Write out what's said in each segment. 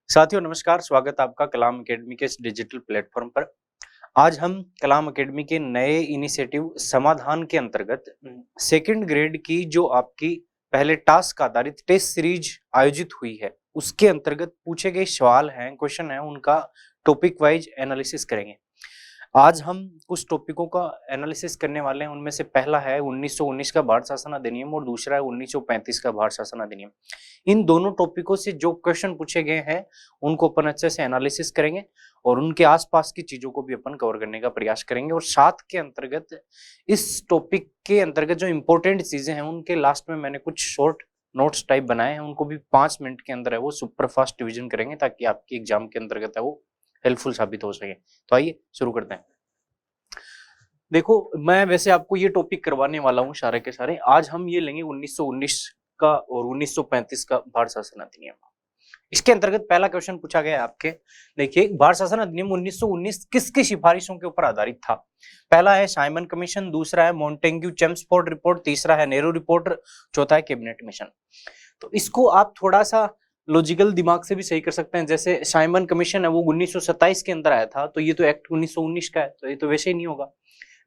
साथियों नमस्कार, स्वागत है आपका कलाम एकेडमी के इस डिजिटल प्लेटफॉर्म पर। आज हम कलाम एकेडमी के नए इनिशिएटिव समाधान के अंतर्गत सेकंड ग्रेड की जो आपकी पहले टास्क आधारित टेस्ट सीरीज आयोजित हुई है, उसके अंतर्गत पूछे गए सवाल हैं, क्वेश्चन हैं, उनका टॉपिक वाइज एनालिसिस करेंगे। आज हम कुछ टॉपिकों का एनालिसिस करने वाले हैं। उनमें से पहला है 1919 का भारत शासन अधिनियम और दूसरा है 1935 का भारत शासन अधिनियम। इन दोनों टॉपिकों से जो क्वेश्चन पूछे गए हैं उनको अपन अच्छे से एनालिसिस करेंगे और उनके आसपास की चीजों को भी अपन कवर करने का प्रयास करेंगे। और साथ के अंतर्गत इस टॉपिक के अंतर्गत जो इंपॉर्टेंट चीजें हैं उनके लास्ट में मैंने कुछ शॉर्ट नोट्स टाइप बनाए हैं, उनको भी 5 मिनट के अंदर है वो सुपर फास्ट रिविजन करेंगे ताकि आपकी एग्जाम के अंतर्गत है वो हेल्पफुल साबित हो सके। तो आइए शुरू करते हैं। देखो, मैं वैसे आपको ये टॉपिक करवाने वाला हूँ सारे के सारे। आज हम ये लेंगे 1919 का और 1935 का भारत शासन अधिनियम। इसके अंतर्गत पहला क्वेश्चन पूछा गया है आपके। देखिए, भारत शासन अधिनियम 1919 किसकी सिफारिशों के ऊपर आधारित था? पहला है साइमन कमीशन, दूसरा है मोंटेग्यू चेम्सफोर्ड रिपोर्ट, तीसरा है नेहरू रिपोर्ट, चौथा है कैबिनेट मिशन। तो इसको आप थोड़ा सा लॉजिकल दिमाग से भी सही कर सकते हैं। जैसे साइमन कमीशन है वो 1927 के अंदर आया था, तो ये तो एक्ट 1919 का है, तो ये तो वैसे ही नहीं होगा।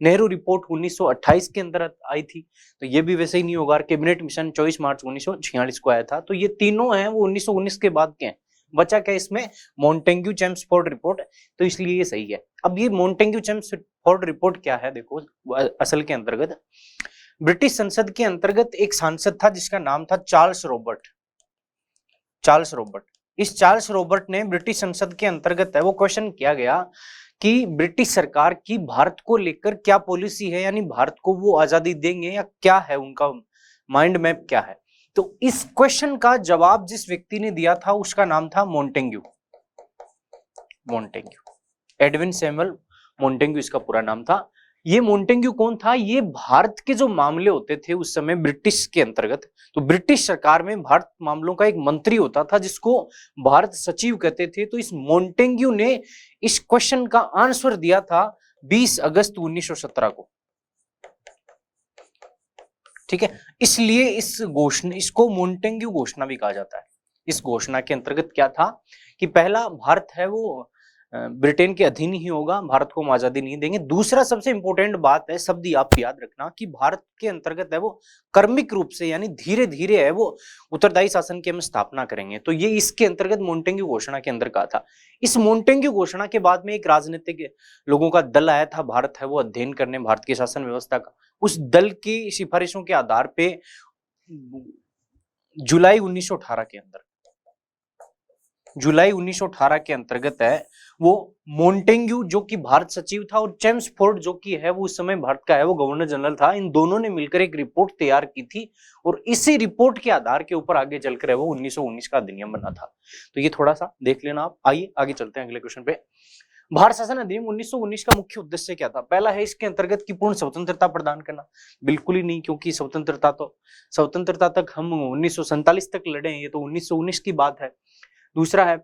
नेहरू रिपोर्ट 1928 के अंदर आई थी, तो ये भी वैसे ही नहीं होगा। कैबिनेट मिशन 24 मार्च 1946 को आया था, तो ये तीनों हैं वो 1919 के बाद के हैं। बचा क्या इसमें? मोंटेग्यू चेम्सफोर्ड रिपोर्ट, तो इसलिए ये सही है। अब ये मोंटेग्यू चेम्सफोर्ड रिपोर्ट क्या है? देखो, असल के अंतर्गत ब्रिटिश संसद के अंतर्गत एक सांसद था जिसका नाम था चार्ल्स रॉबर्ट। इस चार्ल्स रॉबर्ट ने ब्रिटिश संसद के अंतर्गत है वो क्वेश्चन किया गया कि ब्रिटिश सरकार की भारत को लेकर क्या पॉलिसी है, यानी भारत को वो आजादी देंगे या क्या है, उनका माइंड मैप क्या है। तो इस क्वेश्चन का जवाब जिस व्यक्ति ने दिया था उसका नाम था मोंटेग्यू। एडविन सैमुअल मोंटेग्यू इसका पूरा नाम था। ये मोंटेग्यू कौन था? ये भारत के जो मामले होते थे उस समय ब्रिटिश के अंतर्गत, तो ब्रिटिश सरकार में भारत मामलों का एक मंत्री होता था जिसको भारत सचिव कहते थे। तो इस मोंटेग्यू ने इस क्वेश्चन का आंसर दिया था 20 अगस्त 1917 को। ठीक है, इसलिए इसको मोंटेग्यू घोषणा भी कहा जाता है। इस घोषणा के अंतर्गत क्या था कि पहला, भारत है वो ब्रिटेन के अधीन ही होगा, भारत को हम आजादी नहीं देंगे। दूसरा सबसे इंपॉर्टेंट बात है, शब्द आप याद रखना, कि भारत के अंतर्गत है वो कर्मिक रूप से यानी धीरे धीरे है वो उत्तरदायी शासन की हम स्थापना करेंगे। तो ये इसके अंतर्गत मोंटेग्यू घोषणा के अंदर कहा था। इस मोंटेग्यू घोषणा के बाद में एक राजनीतिक लोगों का दल आया था भारत है वो अध्ययन करने भारत की शासन व्यवस्था का। उस दल की सिफारिशों के आधार पे जुलाई 1918 के अंतर्गत है वो मोंटेग्यू जो कि भारत सचिव था और चेम्सफोर्ड जो कि है वो उस समय भारत का है वो गवर्नर जनरल था, इन दोनों ने मिलकर एक रिपोर्ट तैयार की थी और इसी रिपोर्ट के आधार के ऊपर आगे चलकर वो 1919 का अधिनियम बना था। तो ये थोड़ा सा देख लेना आप। आइए आगे चलते हैं अगले क्वेश्चन पे। भारत शासन अधिनियम 1919 का मुख्य उद्देश्य क्या था? पहला है इसके अंतर्गत की पूर्ण स्वतंत्रता प्रदान करना। बिल्कुल ही नहीं, क्योंकि स्वतंत्रता तक हम 1947 तक लड़े हैं, ये तो 1919 की बात है। दूसरा है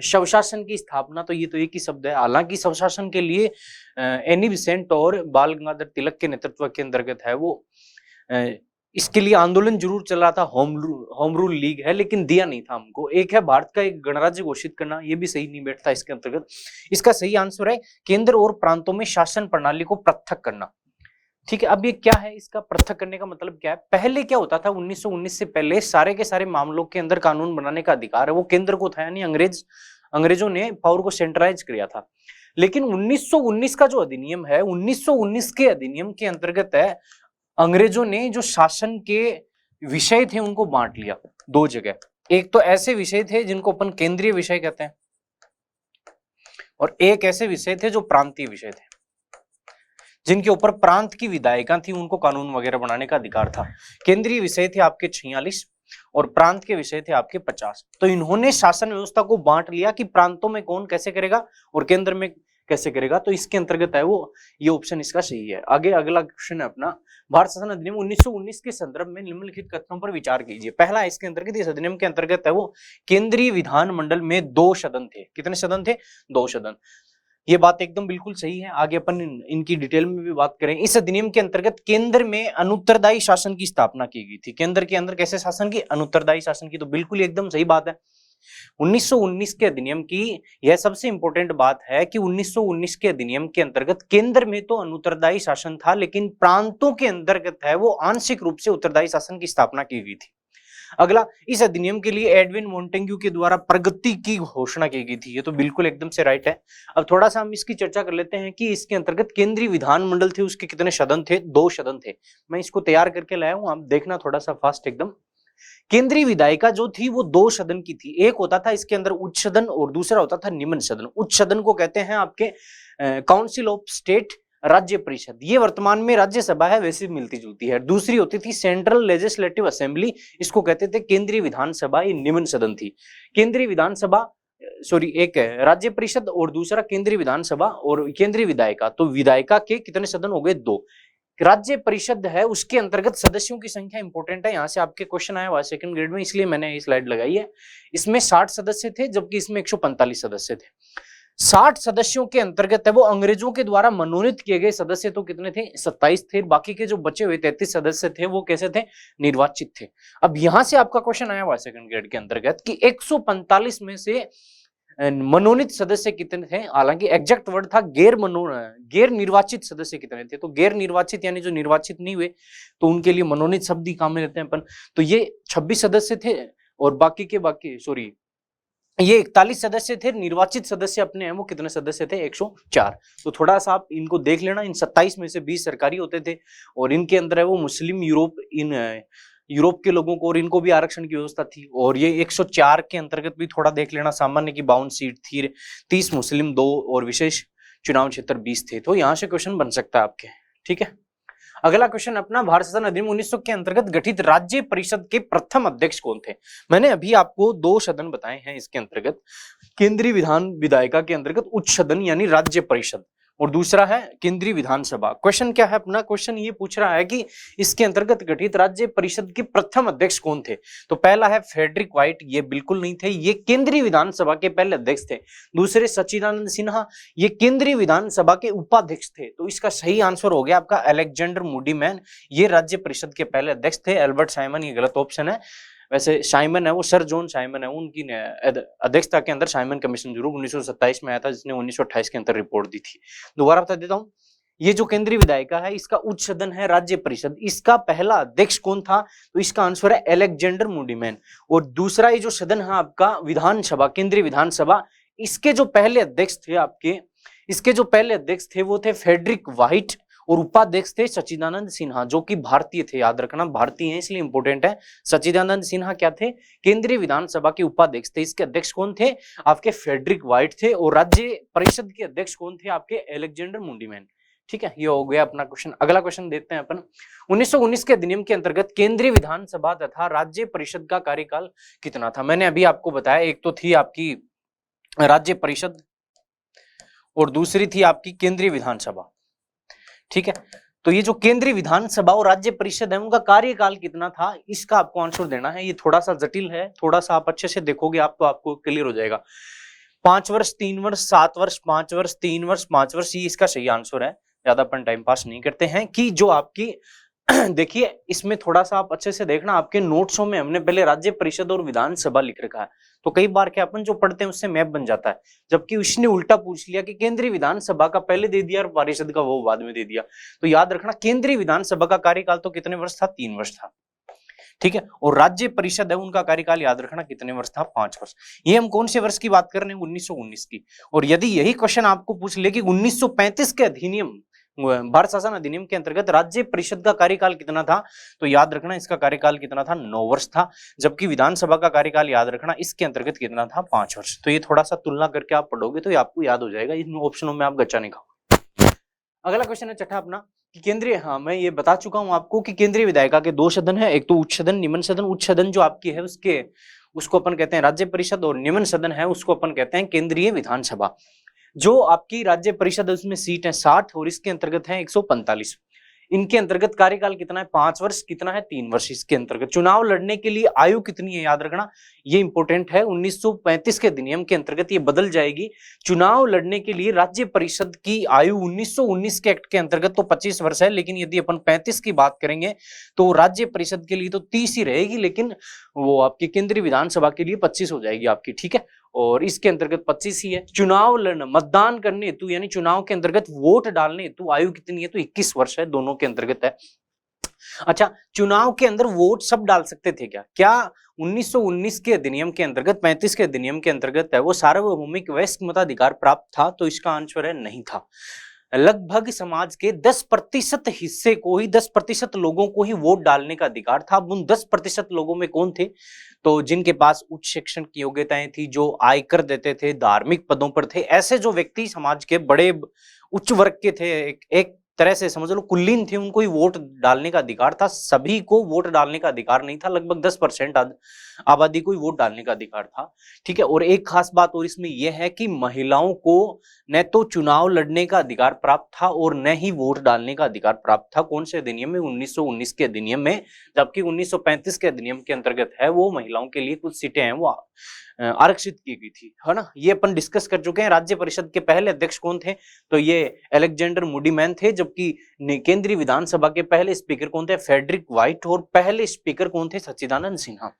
स्वशासन की स्थापना, तो ये तो एक ही शब्द है। हालांकि स्वशासन के लिए एनी बेसेंट और बाल गंगाधर तिलक के नेतृत्व के अंतर्गत है वो इसके लिए आंदोलन जरूर चल रहा था। होम रूल लीग है, लेकिन दिया नहीं था हमको। एक है भारत का एक गणराज्य घोषित करना, ये भी सही नहीं बैठता इसके अंतर्गत। इसका सही आंसर है केंद्र और प्रांतों में शासन प्रणाली को पृथक करना। ठीक है, अब ये क्या है, इसका पृथक करने का मतलब क्या है? पहले क्या होता था, 1919 से पहले सारे के सारे मामलों के अंदर कानून बनाने का अधिकार है वो केंद्र को था, यानी अंग्रेजों ने पावर को सेंट्रलाइज किया था। लेकिन 1919 का जो अधिनियम है, 1919 के अधिनियम के अंतर्गत है अंग्रेजों ने जो शासन के विषय थे उनको बांट लिया दो जगह। एक तो ऐसे विषय थे जिनको अपन केंद्रीय विषय कहते हैं और एक ऐसे विषय थे जो प्रांतीय विषय थे, जिनके ऊपर प्रांत की विधायिका थी, उनको कानून वगैरह बनाने का अधिकार था। केंद्रीय विषय थे आपके 46 और प्रांत के विषय थे आपके 50। तो इन्होंने शासन व्यवस्था को बांट लिया कि प्रांतों में कौन कैसे करेगा और केंद्र में कैसे करेगा। तो इसके अंतर्गत है वो ये ऑप्शन इसका सही है। आगे अगला क्वेश्चन है अपना, भारत शासन अधिनियम 1919 के संदर्भ में निम्नलिखित कथनों पर विचार कीजिए। पहला, इसके अंतर्गत इस अधिनियम के अंतर्गत है वो केंद्रीय विधानमंडल में 2 सदन थे। कितने सदन थे? 2 सदन। ये बात एकदम बिल्कुल सही है। आगे अपन इनकी डिटेल में भी बात करें। इस अधिनियम के अंतर्गत केंद्र में अनुत्तरदायी शासन की स्थापना की गई थी। केंद्र के अंदर कैसे शासन की? अनुत्तरदायी शासन की। तो बिल्कुल एकदम सही बात है। 1919 के अधिनियम की यह सबसे इंपॉर्टेंट बात है कि 1919 के अधिनियम के अंतर्गत केंद्र में तो अनुत्तरदायी शासन था, लेकिन प्रांतों के अंतर्गत है वो आंशिक रूप से उत्तरदायी शासन की स्थापना की गई थी। अगला, इस अधिनियम के लिए एडविन मोंटेग्यू के द्वारा प्रगति की घोषणा की गई थी। ये तो बिल्कुल एकदम से राइट है। अब थोड़ा सा हम इसकी चर्चा कर लेते हैं कि इसके अंतर्गत केंद्रीय विधानमंडल थे, उसके कितने सदन थे? 2 सदन थे। मैं इसको तैयार करके लाया हूं, आप देखना थोड़ा सा फास्ट एकदम। केंद्रीय विधायिका जो थी वो 2 सदन की थी। एक होता था इसके अंदर उच्च सदन और दूसरा होता था निम्न सदन। उच्च सदन को कहते हैं आपके काउंसिल ऑफ स्टेट, राज्य परिषद। ये वर्तमान में राज्यसभा है, वैसे मिलती जुलती है। दूसरी होती थी सेंट्रल लेजिस्लेटिव असेंबली, इसको कहते थे केंद्रीय विधानसभा। ये निम्न सदन थी। केंद्रीय विधानसभा एक है राज्य परिषद और दूसरा केंद्रीय विधानसभा और केंद्रीय विधायिका। तो विधायिका के कितने सदन हो गए? 2। राज्य परिषद है उसके अंतर्गत सदस्यों की संख्या इंपॉर्टेंट है, यहां से आपके क्वेश्चन आया हुआ सेकंड ग्रेड में, इसलिए मैंने ये स्लाइड लगाई है। इसमें 60 सदस्य थे, जबकि इसमें 145 सदस्य थे। 60 सदस्यों के अंतर्गत है वो अंग्रेजों के द्वारा मनोनीत किए गए सदस्य तो कितने थे? 27 थे। बाकी के जो बचे हुए 33 सदस्य थे वो कैसे थे? निर्वाचित थे। अब यहां से आपका क्वेश्चन आया हुआ सेकंड ग्रेड के अंतर्गत कि 145 में से मनोनीत सदस्य कितने थे? हालांकि एग्जैक्ट वर्ड था गैर निर्वाचित सदस्य कितने थे? तो गैर निर्वाचित यानी जो निर्वाचित नहीं हुए, तो उनके लिए मनोनीत शब्द ही काम में लेते हैं अपन। तो ये 26 सदस्य थे और ये 41 सदस्य थे। निर्वाचित सदस्य अपने हैं वो कितने सदस्य थे? 104। तो थोड़ा सा आप इनको देख लेना। इन 27 में से 20 सरकारी होते थे और इनके अंदर है वो मुस्लिम यूरोप के लोगों को और इनको भी आरक्षण की व्यवस्था थी। और ये 104 के अंतर्गत भी थोड़ा देख लेना, सामान्य की 52 सीट थी, 30 मुस्लिम, 2 और विशेष चुनाव क्षेत्र 20 थे। तो यहां से क्वेश्चन बन सकता है आपके। ठीक है, अगला क्वेश्चन अपना, भारत शासन अधिनियम 1900 के अंतर्गत गठित राज्य परिषद के प्रथम अध्यक्ष कौन थे? मैंने अभी आपको 2 सदन बताए हैं इसके अंतर्गत। केंद्रीय विधायिका के अंतर्गत उच्च सदन यानी राज्य परिषद और दूसरा है केंद्रीय विधानसभा। क्वेश्चन क्या है अपना? क्वेश्चन ये पूछ रहा है कि इसके अंतर्गत गठित राज्य परिषद के प्रथम अध्यक्ष कौन थे? तो पहला है फ्रेडरिक व्हाइट, ये बिल्कुल नहीं थे, ये केंद्रीय विधानसभा के पहले अध्यक्ष थे। दूसरे सच्चिदानंद सिन्हा, ये केंद्रीय विधानसभा के उपाध्यक्ष थे। तो इसका सही आंसर हो गया आपका अलेक्जेंडर मूडीमैन, ये राज्य परिषद के पहले अध्यक्ष थे। एल्बर्ट साइमन ये गलत ऑप्शन है। वैसे साइमन है वो सर जॉन साइमन है, उनकी अध्यक्षता के अंदर साइमन कमीशन जरूर 1927 में आया था, जिसने 1928 के अंदर रिपोर्ट दी थी। दोबारा बता देता हूं, ये जो केंद्रीय विधायिका है इसका उच्च सदन है राज्य परिषद, इसका पहला अध्यक्ष कौन था? तो इसका आंसर है अलेक्जेंडर मूडीमैन। और दूसरा ये जो सदन है आपका विधानसभा, केंद्रीय विधानसभा, इसके जो पहले अध्यक्ष थे वो थे फ्रेडरिक व्हाइट और उपाध्यक्ष थे सच्चिदानंद सिन्हा, जो कि भारतीय थे। याद रखना भारतीय है इसलिए इंपॉर्टेंट है। सच्चिदानंद सिन्हा क्या थे? केंद्रीय विधानसभा के उपाध्यक्ष थे। इसके अध्यक्ष कौन थे? आपके फ्रेडरिक व्हाइट थे। और राज्य परिषद के अध्यक्ष कौन थे? आपके अलेक्जेंडर मूडीमैन। ठीक है, ये हो गया अपना क्वेश्चन। अगला क्वेश्चन देखते हैं अपन। 1919 के अधिनियम के अंतर्गत केंद्रीय विधानसभा तथा राज्य परिषद का कार्यकाल कितना था? मैंने अभी आपको बताया, एक तो थी आपकी राज्य परिषद और दूसरी थी आपकी केंद्रीय विधानसभा। ठीक है, तो ये जो केंद्रीय विधानसभा और राज्य परिषद है उनका कार्यकाल कितना था, इसका आपको आंसर देना है। ये थोड़ा सा जटिल है, थोड़ा सा आप अच्छे से देखोगे आप तो आपको क्लियर हो जाएगा। 5 वर्ष, 3 वर्ष, 7 वर्ष, 5 वर्ष, 3 वर्ष, 5 वर्ष, ये इसका सही आंसर है। ज्यादा अपन टाइम पास नहीं करते हैं कि जो आपकी देखिए इसमें थोड़ा सा आप अच्छे से देखना, आपके नोट्सों में हमने पहले राज्य परिषद और विधानसभा लिख रखा है, तो कई बार क्या अपन जो पढ़ते हैं उससे मैप बन जाता है, जबकि उसने उल्टा पूछ लिया कि केंद्रीय विधानसभा का पहले दे दिया और परिषद का वो बाद में दे दिया। तो याद रखना केंद्रीय विधानसभा का कार्यकाल तो कितने वर्ष था? 3 वर्ष था। ठीक है, और राज्य परिषद है उनका कार्यकाल याद रखना कितने वर्ष था? 5 वर्ष। ये हम कौन से वर्ष की बात कर रहे हैं? 1919 की। और यदि यही क्वेश्चन आपको पूछ ले कि 1935 के अधिनियम, भारत शासन अधिनियम के अंतर्गत राज्य परिषद का कार्यकाल कितना था, तो याद रखना इसका कार्यकाल कितना था? 9 वर्ष था। जबकि विधानसभा का कार्यकाल याद रखना इसके अंतर्गत कितना था? 5 वर्ष। तो ये थोड़ा सा तुलना करके आप पढ़ोगे तो ये आपको याद हो जाएगा, इन ऑप्शनों में आप गच्चा नहीं खाओगे। अगला क्वेश्चन है छठा अपना कि केंद्रीय, मैं ये बता चुका हूं आपको कि केंद्रीय विधायिका के 2 सदन है, एक तो उच्च सदन, निम्न सदन। उच्च सदन जो आपकी है उसको अपन कहते हैं राज्य परिषद और निम्न सदन है उसको अपन कहते हैं केंद्रीय विधानसभा। जो आपकी राज्य परिषद है उसमें सीट है 60 और इसके अंतर्गत है 145। इनके अंतर्गत कार्यकाल कितना है 5 वर्ष, कितना है 3 वर्ष। इसके अंतर्गत चुनाव लड़ने के लिए आयु कितनी है याद रखना, ये इंपॉर्टेंट है। 1935 के अधिनियम के अंतर्गत ये बदल जाएगी। चुनाव लड़ने के लिए राज्य परिषद की आयु 1919 के एक्ट के अंतर्गत तो 25 वर्ष है, लेकिन यदि अपन 35 की बात करेंगे तो राज्य परिषद के लिए तो 30 ही रहेगी, लेकिन वो आपकी केंद्रीय विधानसभा के लिए 25 हो जाएगी आपकी, ठीक है। और इसके अंतर्गत 25 ही है। चुनाव लड़ना, मतदान करने हेतु यानी चुनाव के अंतर्गत वोट डालने हेतु आयु कितनी है, तो 21 वर्ष है, दोनों के अंतर्गत है। अच्छा, चुनाव के अंदर वोट सब डाल सकते थे क्या? क्या 1919 के अधिनियम के अंतर्गत, 35 के अधिनियम के अंतर्गत है वो सार्वभौमिक वयस्क मताधिकार प्राप्त था? तो इसका आंसर है नहीं था। लगभग समाज के 10% हिस्से को ही, 10% लोगों को ही वोट डालने का अधिकार था। अब उन 10% लोगों में कौन थे? तो जिनके पास उच्च शिक्षण की योग्यताएं थी, जो आयकर देते थे, धार्मिक पदों पर थे, ऐसे जो व्यक्ति समाज के बड़े उच्च वर्ग के थे, एक तरह से समझ लो कुलीन थे, उनको ही वोट डालने का अधिकार था। सभी को वोट डालने का अधिकार नहीं था, लगभग 10% आबादी को ही वोट डालने का अधिकार था, ठीक है। और एक खास बात और इसमें यह है कि महिलाओं को न तो चुनाव लड़ने का अधिकार प्राप्त था और न ही वोट डालने का अधिकार प्राप्त था। कौन से अधिनियम में? 1919 के अधिनियम में। जबकि 1935 के अधिनियम के अंतर्गत है वो महिलाओं के लिए कुछ सीटें हैं वो आरक्षित की गई थी, है ना। ये अपन डिस्कस कर चुके हैं। राज्य परिषद के पहले अध्यक्ष कौन थे? तो ये अलेक्जेंडर मूडीमैन थे। जबकि केंद्रीय विधानसभा के पहले स्पीकर कौन थे? Frederick White. और पहले स्पीकर कौन थे? सच्चिदानंद सिन्हा।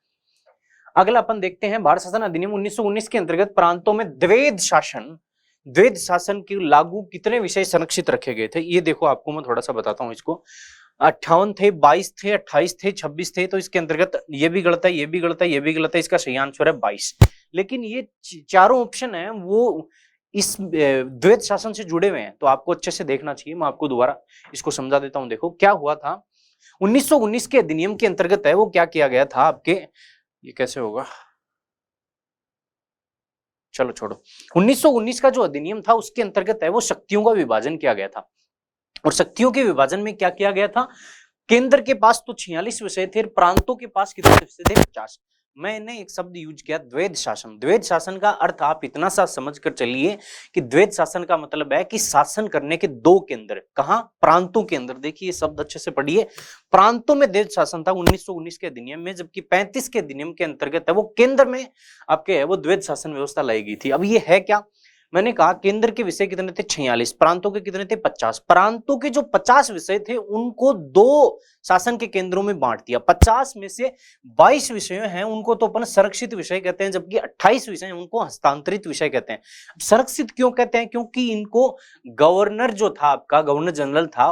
अगला अपन देखते हैं भारत शासन अधिनियम 1919 के अंतर्गत प्रांतों में द्वैध शासन की लागू कितने विषय संरक्षित रखे गए थे? ये देखो, आपको मैं थोड़ा सा बताता हूं इसको। 58 थे, 22 थे, 28 थे, 26 थे। तो इसके अंतर्गत ये भी गलत है, ये भी गलत है, ये भी गलत है। इसका सही आंसर है 22। लेकिन ये चारों ऑप्शन है वो इस द्वैध शासन से जुड़े हुए हैं, तो आपको अच्छे से देखना चाहिए। मैं आपको दोबारा इसको समझा देता हूं। देखो क्या हुआ था 1919 के अधिनियम के अंतर्गत है वो क्या किया गया था आपके, ये कैसे होगा, चलो छोड़ो। 1919 का जो अधिनियम था उसके अंतर्गत है वो शक्तियों का विभाजन किया गया था। और शक्तियों के विभाजन में क्या किया गया था? केंद्र के पास तो 46 विषय थे, प्रांतों के पास कितने विषय थे? 50। मैंने एक शब्द यूज किया, द्वैध शासन। द्वैध शासन का अर्थ आप इतना सा समझ कर चलिए कि द्वैध शासन का मतलब है कि शासन करने के दो केंद्र। कहां? प्रांतों के अंदर। देखिए ये शब्द अच्छे से पढ़िए, प्रांतों में द्वैध शासन था 1919 के अधिनियम में। जबकि 35 के अधिनियम के अंतर्गत है वो केंद्र में आपके है वो द्वैध शासन व्यवस्था लाई गई थी। अब ये है क्या? मैंने कहा केंद्र के विषय कितने थे? 46। प्रांतों के कितने थे? 50। प्रांतों के जो 50 विषय थे उनको दो शासन के केंद्रों में बांट दिया। 50 में से 22 विषय हैं उनको तो अपन संरक्षित विषय कहते हैं, जबकि 28 विषय हैं उनको हस्तांतरित विषय कहते हैं। संरक्षित क्यों कहते हैं? क्योंकि इनको गवर्नर जो था आपका, गवर्नर जनरल था,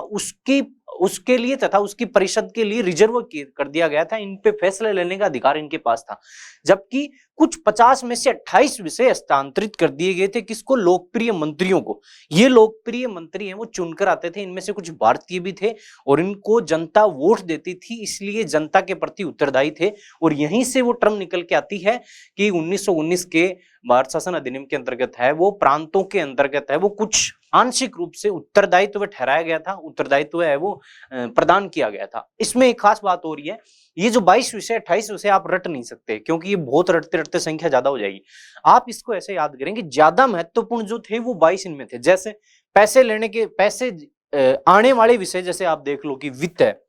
उसके लिए तथा उसकी परिषद के लिए रिजर्व कर दिया गया था। इन पे फैसले लेने का अधिकार इनके पास था। जबकि कुछ 50 में से 28 विषय हस्तांतरित कर दिए गए थे। किसको? लोकप्रिय मंत्रियों को। ये लोकप्रिय मंत्री हैं वो चुनकर आते थे, इनमें से कुछ भारतीय भी थे और इनको जनता वोट देती थी, इसलिए जनता के प्रति उत्तरदायी थे। और यहीं से वो टर्म निकल के आती है कि 1919 के भारत शासन अधिनियम के अंतर्गत है वो प्रांतों के अंतर्गत है वो कुछ आंशिक रूप से उत्तरदायित्व ठहराया गया था, उत्तरदायित्व है वो प्रदान किया गया था। इसमें एक खास बात हो रही है, ये जो 22 विषय 28 विषय आप रट नहीं सकते, क्योंकि ये बहुत रटते रटते संख्या ज्यादा हो जाएगी। आप इसको ऐसे याद करेंगे, ज्यादा महत्वपूर्ण जो थे वो 22 इनमें थे। जैसे पैसे लेने के, पैसे आने वाले विषय, जैसे आप देख लो कि वित्त है,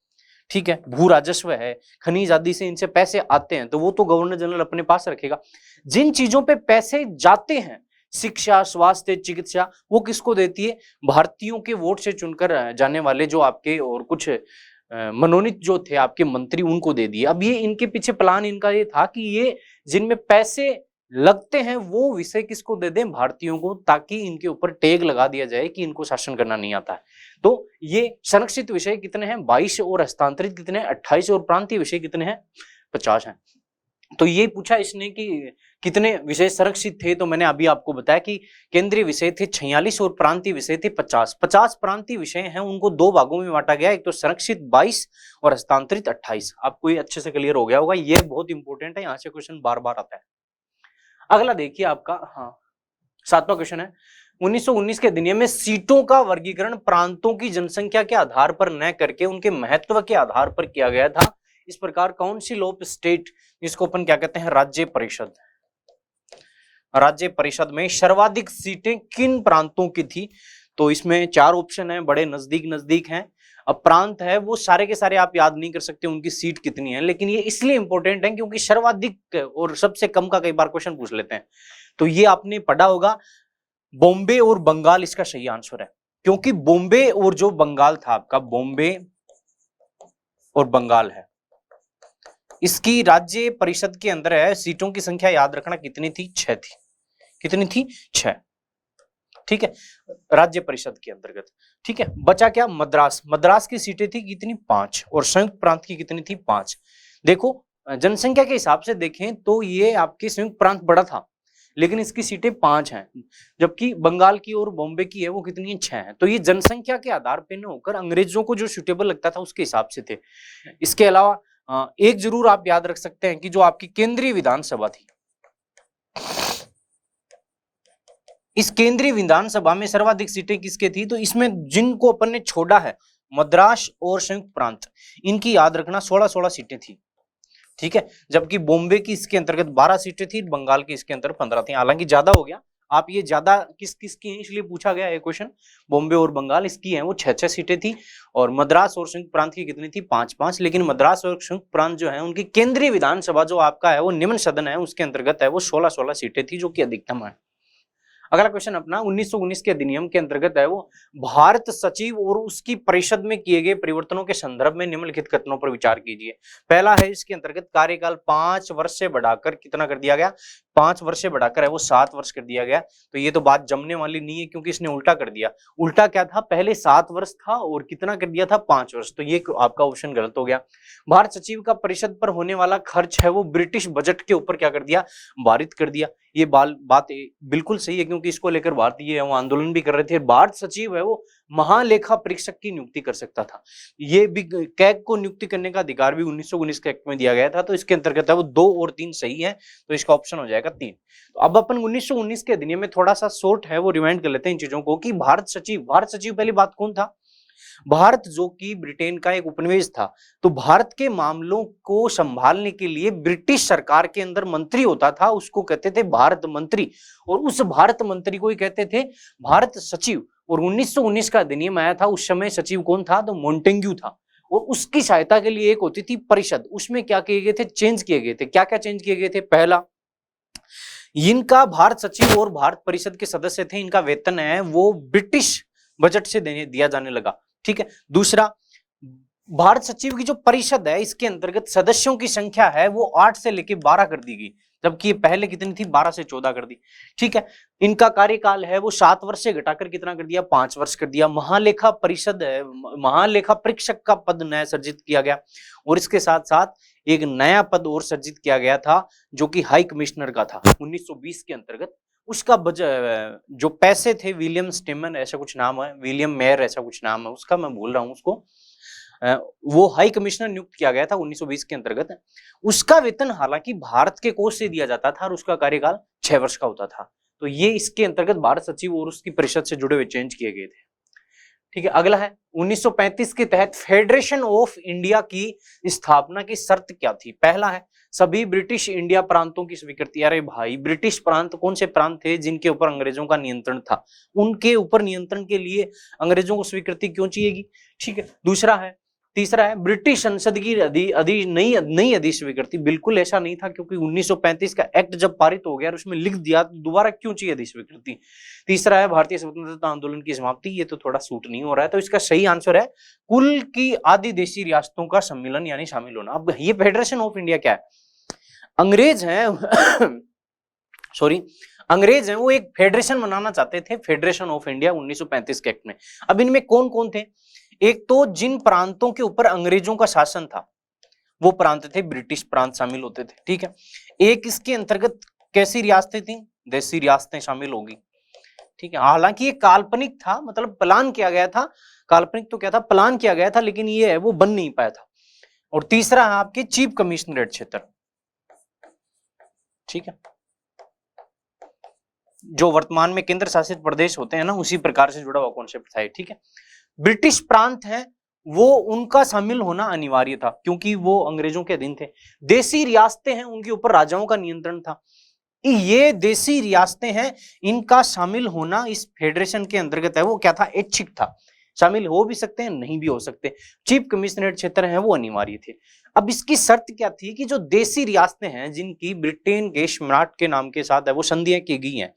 ठीक है, भू राजस्व है, खनिज आदि से इनसे पैसे आते हैं, तो वो तो गवर्नर जनरल अपने पास रखेगा। जिन चीजों पे पैसे जाते हैं, शिक्षा, स्वास्थ्य, चिकित्सा, वो किसको देती है? भारतीयों के वोट से चुनकर जाने वाले जो आपके और कुछ मनोनीत जो थे आपके मंत्री, उनको दे दिए। अब ये इनके पीछे प्लान इनका ये था कि ये जिनमें पैसे लगते हैं वो विषय किसको दे दें? भारतीयों को, ताकि इनके ऊपर टैग लगा दिया जाए कि इनको शासन करना नहीं आता है। तो ये संरक्षित विषय कितने हैं? 22 और हस्तांतरित कितने हैं? 28 और प्रांतीय विषय कितने हैं? 50 हैं। तो ये पूछा इसने कि कितने विषय संरक्षित थे, तो मैंने अभी आपको बताया कि केंद्रीय विषय थे 46 और प्रांतीय विषय थे 50। 50 प्रांतीय विषय हैं, उनको दो भागों में बांटा गया, एक तो संरक्षित 22 और हस्तांतरित 28। आपको ये अच्छे से क्लियर हो गया होगा, ये बहुत इंपॉर्टेंट है, यहाँ से क्वेश्चन बार बार आता है। अगला देखिए आपका, हाँ, 7वां क्वेश्चन है, 1919 के अधिनियम में सीटों का वर्गीकरण प्रांतों की जनसंख्या के आधार पर न करके उनके महत्व के आधार पर किया गया था। इस प्रकार काउंसिल ऑफ स्टेट, जिसको अपन क्या कहते हैं? राज्य परिषद। राज्य परिषद में सर्वाधिक सीटें किन प्रांतों की थी? तो इसमें 4 ऑप्शन है, बड़े नजदीक नजदीक हैं। अब प्रांत है वो सारे के सारे आप याद नहीं कर सकते उनकी सीट कितनी है, लेकिन ये इसलिए इंपॉर्टेंट है क्योंकि सर्वाधिक और सबसे कम का कई बार क्वेश्चन पूछ लेते हैं। तो ये आपने पढ़ा होगा, बॉम्बे और बंगाल इसका सही आंसर है, क्योंकि बॉम्बे और जो बंगाल था आपका, बॉम्बे और बंगाल है, इसकी राज्य परिषद के अंदर है, सीटों की संख्या याद रखना कितनी थी, 6 थी। कितनी थी, 6। ठीक है, राज्य परिषद के अंतर्गत। ठीक है, बचा क्या, मद्रास। मद्रास की सीटें थी कितनी, 5, और संयुक्त प्रांत की कितनी थी, 5। देखो जनसंख्या के हिसाब से देखें तो ये आपके संयुक्त प्रांत बड़ा था, लेकिन इसकी सीटें 5 हैं, जबकि बंगाल की और बॉम्बे की है वो कितनी है, 6 है। तो ये जनसंख्या के आधार पर न होकर अंग्रेजों को जो सुटेबल लगता था उसके हिसाब से थे। इसके अलावा एक जरूर आप याद रख सकते हैं कि जो आपकी केंद्रीय विधानसभा थी, इस केंद्रीय विधानसभा में सर्वाधिक सीटें किसके थी, तो इसमें जिनको अपन ने छोड़ा है, मद्रास और संयुक्त प्रांत, इनकी याद रखना 16-16 सीटें थी। ठीक है, जबकि बॉम्बे की इसके अंतर्गत 12 सीटें थी, बंगाल की इसके अंतर्गत 15 थी। हालांकि ज्यादा हो गया, आप ये ज्यादा किस किस की है इसलिए पूछा गया है क्वेश्चन। बॉम्बे और बंगाल इसकी है वो 6-6 सीटें थी, और मद्रास और संयुक्त प्रांत की कितनी थी, 5-5। लेकिन मद्रास और संयुक्त प्रांत जो है उनकी केंद्रीय विधानसभा जो आपका है वो निम्न सदन है, उसके अंतर्गत है वो 16-16 सीटें थी, जो कि अधिकतम है। अगला क्वेश्चन अपना 1919 के अधिनियम के अंतर्गत है वो भारत सचिव और उसकी परिषद में किए गए परिवर्तनों के संदर्भ में निम्नलिखित कथनों पर विचार कीजिए। पहला है, इसके अंतर्गत कार्यकाल 5 वर्ष से बढ़ाकर कितना कर दिया गया, 5 वर्ष से बढ़ाकर है वो 7 वर्ष कर दिया गया। तो ये तो बात जमने वाली नहीं है, क्योंकि इसने उल्टा कर दिया। उल्टा क्या था, पहले 7 वर्ष था और कितना कर दिया था, 5 वर्ष। तो ये आपका ऑप्शन गलत हो गया। भारत सचिव का परिषद पर होने वाला खर्च है वो ब्रिटिश बजट के ऊपर क्या कर दिया, भारित कर दिया। ये बात बिल्कुल सही है, क्योंकि इसको लेकर भारतीय आंदोलन भी कर रहे थे। भारत सचिव है वो महालेखा परीक्षक की नियुक्ति कर सकता था। ये भी कैग को नियुक्ति करने का अधिकार भी 1919 के एक्ट में दिया गया था। तो इसके अंतर्गत है वो 2 और 3 सही है, तो इसका ऑप्शन हो जाएगा 3। तो अब अपन 1919 के अधिनियम में थोड़ा सा शॉर्ट है वो रिवाइंड कर लेते हैं इन चीजों को, कि भारत सचिव पहली बात कौन था, भारत जो कि ब्रिटेन का एक उपनिवेश था। तो भारत के मामलों को संभालने के लिए ब्रिटिश सरकार के अंदर मंत्री होता था, उसको कहते थे भारत मंत्री, और उस भारत मंत्री को ही कहते थे भारत सचिव। और 1919 का अधिनियम आया था, उस समय सचिव कौन था, तो मोंटेग्यू था। और उसकी सहायता के लिए एक होती थी परिषद, उसमें क्या किए गए थे, चेंज किए गए थे। क्या क्या चेंज किए गए थे, पहला, इनका भारत सचिव और भारत परिषद के सदस्य थे, इनका वेतन है वो ब्रिटिश बजट से दिया जाने लगा। ठीक है, दूसरा, भारत सचिव की जो परिषद है इसके अंतर्गत सदस्यों की संख्या है वो 8 से लेकर 12 कर दी गई, जबकि ये पहले कितनी थी, 12 से 14 कर दी। ठीक है, इनका कार्यकाल है वो 7 वर्ष से घटाकर कितना कर दिया, 5 वर्ष कर दिया। महालेखा परिषद है, महालेखा परीक्षक का पद नया सर्जित किया गया, और इसके साथ साथ एक नया पद और सर्जित किया गया था जो कि हाई कमिश्नर का था 1920 के अंतर्गत। उसका जो पैसे थे, विलियम स्टेमन ऐसा कुछ नाम है, विलियम मेयर ऐसा कुछ नाम है उसका, मैं भूल रहा हूं उसको, वो हाई कमिश्नर नियुक्त किया गया था 1920 के अंतर्गत। उसका वेतन हालांकि भारत के कोष से दिया जाता था और उसका कार्यकाल 6 वर्ष का होता था। तो ये इसके अंतर्गत भारत सचिव और उसकी परिषद से जुड़े हुए चेंज किए गए थे। ठीक है, अगला है 1935 के तहत फेडरेशन ऑफ इंडिया की स्थापना की शर्त क्या थी। पहला है, सभी ब्रिटिश इंडिया प्रांतों की स्वीकृति। अरे भाई, ब्रिटिश प्रांत कौन से प्रांत थे जिनके ऊपर अंग्रेजों का नियंत्रण था, उनके ऊपर नियंत्रण के लिए अंग्रेजों को स्वीकृति क्यों चाहिएगी। ठीक है, दूसरा है, तीसरा है, ब्रिटिश संसद की नई अधिस्वीकृति। बिल्कुल ऐसा नहीं था, क्योंकि 1935 का एक्ट जब पारित हो गया और उसमें लिख दिया, तो दोबारा क्यों चाहिए अधिस्वीकृति। तीसरा है, भारतीय स्वतंत्रता आंदोलन की समाप्ति। ये तो थोड़ा सूट नहीं हो रहा है, तो इसका सही आंसर है कुल की आदि देशी रियासतों का सम्मेलन यानी शामिल होना। अब ये फेडरेशन ऑफ इंडिया क्या है, अंग्रेज हैं सॉरी अंग्रेज हैं वो एक फेडरेशन बनाना चाहते थे, फेडरेशन ऑफ इंडिया 1935 के एक्ट में। अब इनमें कौन कौन थे, एक तो जिन प्रांतों के ऊपर अंग्रेजों का शासन था वो प्रांत थे, ब्रिटिश प्रांत शामिल होते थे। ठीक है, एक इसके अंतर्गत कैसी रियासतें थी, देशी रियासतें शामिल होगी। ठीक है, हालांकि ये काल्पनिक था, मतलब प्लान किया गया था, काल्पनिक तो क्या था, प्लान किया गया था, लेकिन ये है वो बन नहीं पाया था। और तीसरा है आपके चीफ कमिश्नरेट क्षेत्र। ठीक है, जो वर्तमान में केंद्र शासित प्रदेश होते हैं ना, उसी प्रकार से जुड़ा हुआ कॉन्सेप्ट था। ठीक है, ब्रिटिश प्रांत है वो उनका शामिल होना अनिवार्य था, क्योंकि वो अंग्रेजों के अधीन थे। देशी रियासतें हैं उनके ऊपर राजाओं का नियंत्रण था। ये देशी रियासतें हैं, इनका शामिल होना इस फेडरेशन के अंतर्गत है वो क्या था, ऐच्छिक था। शामिल हो भी सकते हैं, नहीं भी हो सकते। चीफ कमिश्नरेट क्षेत्र हैं वो अनिवार्य थे। अब इसकी शर्त क्या थी कि जो देसी रियासतें हैं जिनकी ब्रिटेन के सम्राट के नाम के साथ है वो संधियां की गई हैं,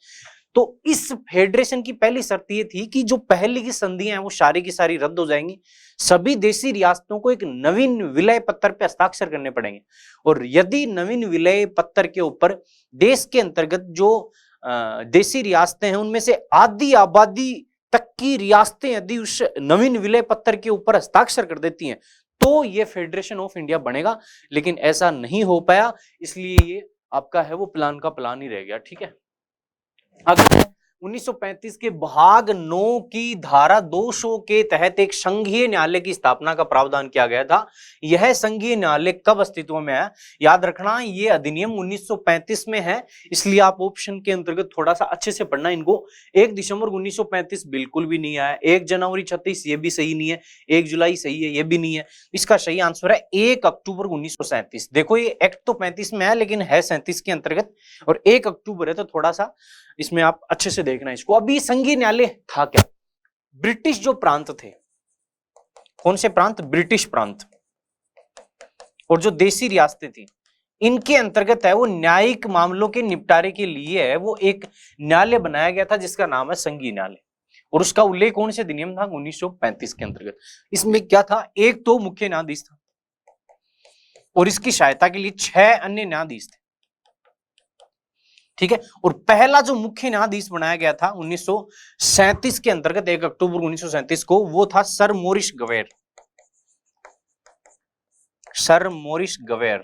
तो इस फेडरेशन की पहली शर्त ये थी कि जो पहले की संधियां हैं वो सारी की सारी रद्द हो जाएंगी। सभी देशी रियासतों को एक नवीन विलय पत्र पे हस्ताक्षर करने पड़ेंगे, और यदि नवीन विलय पत्र के ऊपर देश के अंतर्गत जो देशी रियासतें हैं उनमें से आधी आबादी तक की रियासतें यदि उस नवीन विलय पत्र के ऊपर हस्ताक्षर कर देती हैं तो ये फेडरेशन ऑफ इंडिया बनेगा। लेकिन ऐसा नहीं हो पाया, इसलिए ये आपका है वो प्लान का प्लान ही रह गया। ठीक है, अगला 1935 के भाग 9 की धारा 200 के तहत एक संघीय न्यायालय की स्थापना का प्रावधान किया गया था। यह संघीय न्यायालय कब अस्तित्व में है, याद रखना ये अधिनियम 1935 में है, इसलिए आप ऑप्शन के अंतर्गत थोड़ा सा अच्छे से पढ़ना इनको। 1 दिसंबर 1935 बिल्कुल भी नहीं आया, 1 जनवरी 36 ये भी सही नहीं है, 1 जुलाई सही है ये भी नहीं है। इसका सही आंसर है 1 अक्टूबर 1937। देखो ये एक्ट तो 35 में है लेकिन है 37 के अंतर्गत, और 1 अक्टूबर है तो थोड़ा सा इसमें आप अच्छे से देखना इसको। अभी संघीय न्यायालय था क्या, ब्रिटिश जो प्रांत थे, कौन से प्रांत, ब्रिटिश प्रांत, और जो देशी रियासतें थी इनके अंतर्गत है वो न्यायिक मामलों के निपटारे के लिए है वो एक न्यायालय बनाया गया था जिसका नाम है संघीय न्यायालय, और उसका उल्लेख कौन से अधिनियम था, 1935 के अंतर्गत। इसमें क्या था, एक तो मुख्य न्यायाधीश था और इसकी सहायता के लिए 6 अन्य न्यायाधीश थे। ठीक है, और पहला जो मुख्य न्यायाधीश बनाया गया था 1937 के अंतर्गत 1 अक्टूबर 1937 को, वो था sir Maurice Gwyer. Sir Maurice Gwyer.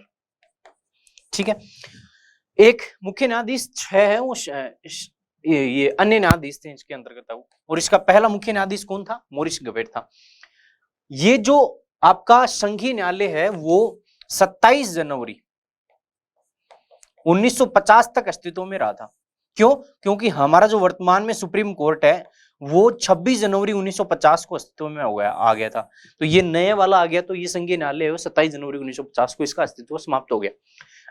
ठीक है, एक मुख्य न्यायाधीश 6 है वो ये अन्य न्यायाधीश थे इसके अंतर्गत, और इसका पहला मुख्य न्यायाधीश कौन था, मोरिस गवेर था। ये जो आपका संघीय न्यायालय है वो 27 जनवरी 1950 तक अस्तित्व में रहा था। क्यों, क्योंकि हमारा जो वर्तमान में सुप्रीम कोर्ट है वो 26 जनवरी 1950 को अस्तित्व में आ गया था, तो ये नए वाला आ गया, तो ये संघीय न्यायालय है 27 जनवरी 1950 को इसका अस्तित्व समाप्त हो गया।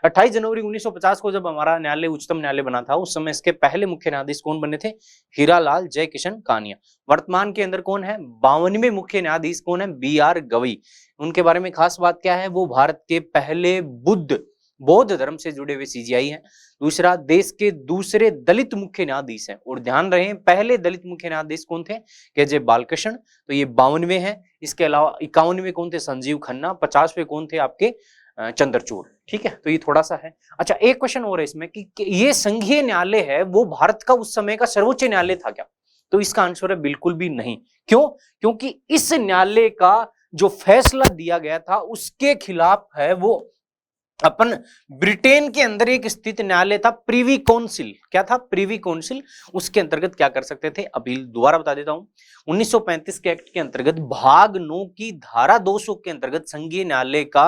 28 जनवरी 1950 को जब हमारा न्यायालय उच्चतम न्यायालय बना था उस समय इसके पहले मुख्य न्यायाधीश कौन बने थे, हीरालाल जय किशन कानिया। वर्तमान के अंदर कौन है, 52वें मुख्य न्यायाधीश कौन है, BR गवई। उनके बारे में खास बात क्या है, वो भारत के पहले बौद्ध धर्म से जुड़े हुए CGI हैं। दूसरा, देश के दूसरे दलित मुख्य न्यायाधीश हैं, और ध्यान रहे पहले दलित मुख्य न्यायाधीश कौन थे, KJ बालकृष्ण, तो ये 52वें हैं। इसके अलावा 51वें कौन थे, संजीव खन्ना। 50वें कौन थे आपके, चंद्रचूड़। ठीक है, तो ये थोड़ा सा है। अच्छा, एक क्वेश्चन और है इसमें कि ये संघीय न्यायालय है वो भारत का उस समय का सर्वोच्च न्यायालय था क्या, तो इसका आंसर है बिल्कुल भी नहीं। क्यों, क्योंकि इस न्यायालय का जो फैसला दिया गया था उसके खिलाफ है वो अपन ब्रिटेन के अंदर एक स्थित न्यायालय था प्रीवी काउंसिल। क्या था, प्रीवी काउंसिल। उसके अंतर्गत क्या कर सकते थे, अपील। दोबारा बता देता हूं, 1935 के एक्ट के अंतर्गत भाग 9 की धारा 200 के अंतर्गत संघीय न्यायालय का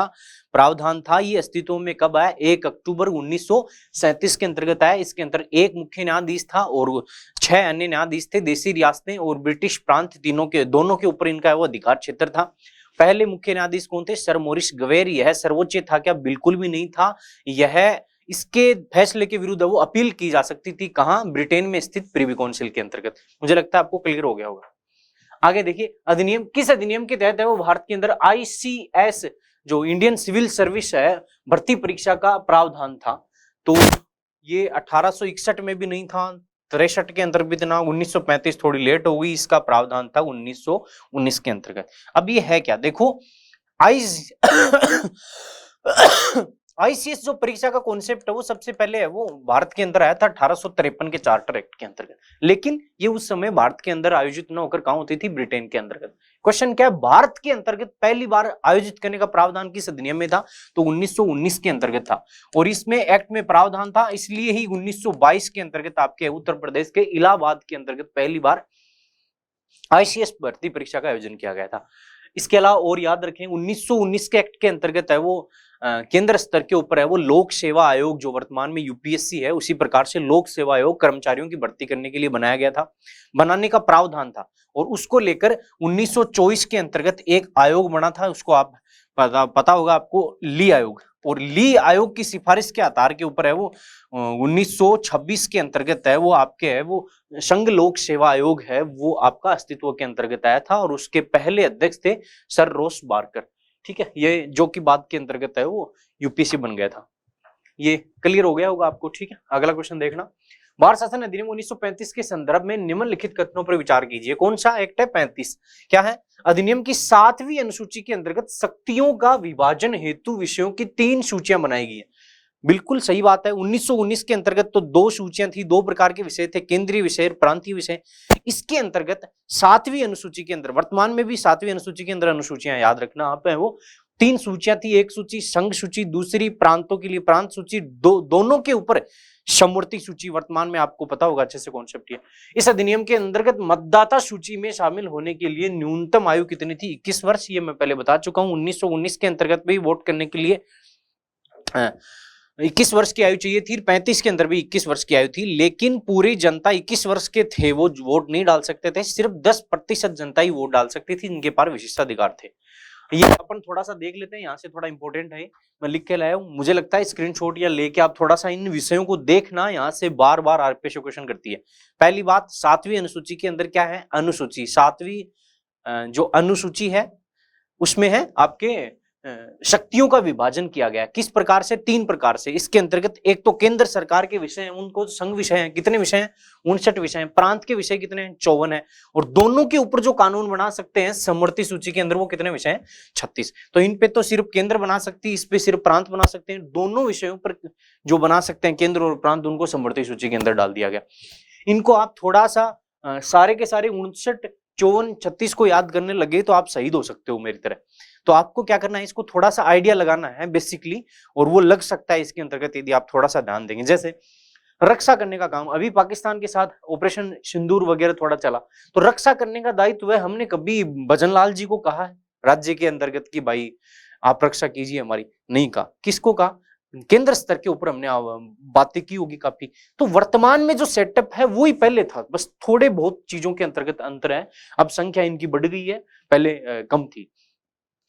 प्रावधान था। ये अस्तित्व में कब आया, 1 अक्टूबर 1937 के अंतर्गत आया। इसके अंतर्गत एक मुख्य न्यायाधीश था और 6 अन्य न्यायाधीश थे। देशी रियासतें और ब्रिटिश प्रांत दोनों के ऊपर इनका वो अधिकार क्षेत्र था। पहले मुख्य न्यायाधीश कौन थे, सर मोरिस गवेर। यह सर्वोच्च था क्या, बिल्कुल भी नहीं था। यह इसके फैसले के विरुद्ध वो अपील की जा सकती थी, कहां, ब्रिटेन में स्थित प्रीवी काउंसिल के अंतर्गत। मुझे लगता है आपको क्लियर हो गया होगा। आगे देखिए, अधिनियम किस अधिनियम के तहत है वो भारत के अंदर ICS जो इंडियन सिविल सर्विस है भर्ती परीक्षा का प्रावधान था, तो ये 1861 में भी नहीं था, 63 के अंतर्गत भी ना, 1935 थोड़ी लेट हो गई, इसका प्रावधान था 1919 के अंतर्गत। अब ये है क्या, देखो ICS जो परीक्षा का कॉन्सेप्ट है वो सबसे पहले है वो भारत के अंदर आया था 1853 के चार्टर एक्ट के अंतर्गत, लेकिन ये उस समय भारत के अंदर आयोजित न होकर कहां होती थी, ब्रिटेन के अंतर्गत। क्वेश्चन क्या है, भारत के अंतर्गत पहली बार आयोजित करने का प्रावधान किस अधिनियम में था, तो 1919 के अंतर्गत था, और इसमें एक्ट में प्रावधान था, इसलिए ही 1922 के अंतर्गत आपके उत्तर प्रदेश के इलाहाबाद के अंतर्गत पहली बार ICS भर्ती परीक्षा का आयोजन किया गया था। इसके अलावा और याद रखें 1919 के एक्ट के अंतर्गत है वो केंद्र स्तर के ऊपर है वो लोक सेवा आयोग, जो वर्तमान में UPSC है, उसी प्रकार से लोक सेवा आयोग कर्मचारियों की भर्ती करने के लिए बनाया गया था, बनाने का प्रावधान था, और उसको लेकर 1924 के अंतर्गत एक आयोग बना था, उसको आप पता होगा आपको, ली आयोग, और ली आयोग की सिफारिश के आधार के ऊपर है वो 1926 के अंतर्गत है वो आपके है वो संघ लोक सेवा आयोग है वो आपका अस्तित्व के अंतर्गत आया था और उसके पहले अध्यक्ष थे सर रोस बारकर। ठीक है, ये जो कि बाद के अंतर्गत है वो यूपीसी बन गया था। ये क्लियर हो गया होगा आपको। ठीक है, अगला क्वेश्चन देखना। भारत शासन अधिनियम 1935 के संदर्भ में निम्नलिखित कथनों पर विचार कीजिए। कौन सा एक्ट है? 35। क्या है? अधिनियम की 7वीं अनुसूची के अंतर्गत शक्तियों का विभाजन हेतु विषयों की 3 सूचियां बनाई गई है। बिल्कुल सही बात है। 1919 के अंतर्गत तो 2 सूचियां थी, 2 प्रकार के विषय थे, केंद्रीय विषय और प्रांतीय विषय। इसके अंतर्गत 7वीं अनुसूची के अंदर, वर्तमान में भी 7वीं अनुसूची के अंदर अनुसूचियां याद रखना आप है वो 3 सूचियां थी। एक सूची संघ सूची, दूसरी प्रांतों के लिए प्रांत सूची, दोनों के ऊपर समवर्ती सूची। वर्तमान में आपको पता होगा अच्छे से कॉन्सेप्ट ये। इस अधिनियम के अंतर्गत मतदाता सूची में शामिल होने के लिए न्यूनतम आयु कितनी थी? 21 वर्ष। ये मैं पहले बता चुका हूं। 1919 के अंतर्गत भी वोट करने के लिए 21 वर्ष की आयु चाहिए थी। 35 के अंदर भी 21 वर्ष की आयु थी, लेकिन पूरी जनता 21 वर्ष के थे वो वोट नहीं डाल सकते थे। सिर्फ 10% जनता ही वोट डाल सकती थी, इनके पास विशेषाधिकार थे। ये अपन थोड़ा सा देख लेते हैं, यहाँ से थोड़ा इंपॉर्टेंट है, मैं लिख के लाया हूं। मुझे लगता है स्क्रीनशॉट या लेके आप थोड़ा सा इन विषयों को देखना, यहाँ से बार बार आरपीएससी क्वेश्चन करती है। पहली बात, 7वीं अनुसूची के अंदर क्या है? अनुसूची। 7वीं जो अनुसूची है उसमें है आपके शक्तियों का विभाजन किया गया। किस प्रकार से? 3 प्रकार से। इसके अंतर्गत एक तो केंद्र सरकार के विषय हैं, उनको संघ विषय हैं। कितने विषय हैं? 59 विषय हैं। प्रांत के विषय कितने हैं? 54 है। और दोनों के ऊपर जो कानून बना सकते हैं समवर्ती सूची के अंदर, वो कितने विषय हैं? 36। तो इन पे तो सिर्फ केंद्र बना सकती है, इस पे सिर्फ प्रांत बना सकते हैं। दोनों विषयों पर जो बना सकते हैं केंद्र और प्रांत, उनको समवर्ती सूची के अंदर डाल दिया गया। इनको आप थोड़ा सा सारे के सारे 59, 54, 36 को याद करने लगे तो आप शहीद हो सकते हो मेरी तरह। तो आपको क्या करना है, इसको थोड़ा सा आइडिया लगाना है बेसिकली, और वो लग सकता है इसके अंतर्गत यदि आप थोड़ा सा ध्यान देंगे। जैसे रक्षा करने का काम, अभी पाकिस्तान के साथ ऑपरेशन सिंदूर वगैरह थोड़ा चला, तो रक्षा करने का दायित्व है। हमने कभी भजनलाल जी को कहा है राज्य के अंतर्गत कि भाई आप रक्षा कीजिए हमारी? नहीं कहा। किसको कहा? केंद्र स्तर के ऊपर हमने बातें की होगी काफी। तो वर्तमान में जो सेटअप है वो ही पहले था, बस थोड़े बहुत चीजों के अंतर्गत अंतर है। अब संख्या इनकी बढ़ गई है, पहले कम थी।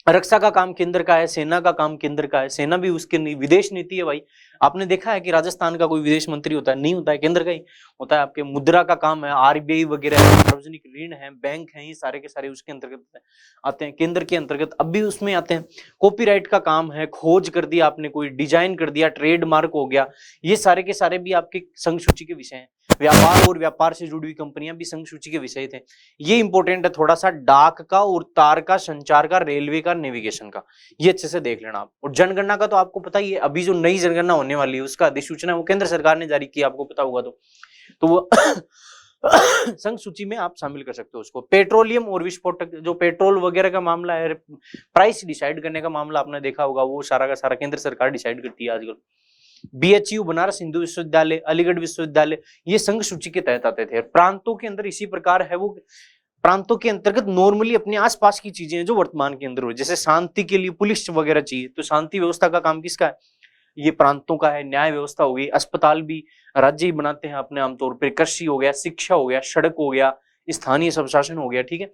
रक्षा का काम केंद्र का है, सेना का काम केंद्र का है। सेना भी उसके विदेश नीति है भाई। आपने देखा है कि राजस्थान का कोई विदेश मंत्री होता है? नहीं होता है, केंद्र का ही होता है। आपके मुद्रा का काम है, आरबीआई वगैरह, सार्वजनिक ऋण है, बैंक है, ये सारे के सारे उसके अंतर्गत आते हैं, केंद्र के अंतर्गत। अब भी उसमें आते हैं। कॉपीराइट का काम है, खोज कर दिया आपने, कोई डिजाइन कर दिया, ट्रेडमार्क हो गया, ये सारे के सारे भी आपके संघ सूची के विषय हैं। व्यापार और व्यापार से जुड़ी हुई कंपनियां भी संघ सूची के विषय थे। ये इंपॉर्टेंट है थोड़ा सा, डाक का और तार का, संचार का, रेलवे का, नेविगेशन का, ये अच्छे से देख लेना आप। और जनगणना का तो आपको पता ही है, अभी जो नई जनगणना होने वाली है उसका अधिसूचना वो केंद्र सरकार ने जारी की, आपको पता होगा। तो वो संघ सूची में आप शामिल कर सकते हो उसको। पेट्रोलियम और विस्फोटक, जो पेट्रोल वगैरह का मामला है, प्राइस डिसाइड करने का मामला आपने देखा होगा, वो सारा का सारा केंद्र सरकार डिसाइड करती है आजकल। बीएचयू, बनारस हिंदू विश्वविद्यालय, अलीगढ़ विश्वविद्यालय, ये संघ सूची के तहत आते थे। प्रांतों के अंदर इसी प्रकार है, वो प्रांतों के अंतर्गत नॉर्मली अपने आसपास की चीजें जो वर्तमान के अंदर हो, जैसे शांति के लिए पुलिस वगैरह चाहिए, तो शांति व्यवस्था का काम किसका है? ये प्रांतों का है। न्याय व्यवस्था हो गई, अस्पताल भी राज्य ही बनाते हैं अपने आमतौर पर, कृषि हो गया, शिक्षा हो गया, सड़क हो गया, स्थानीय स्वशासन हो गया, ठीक है,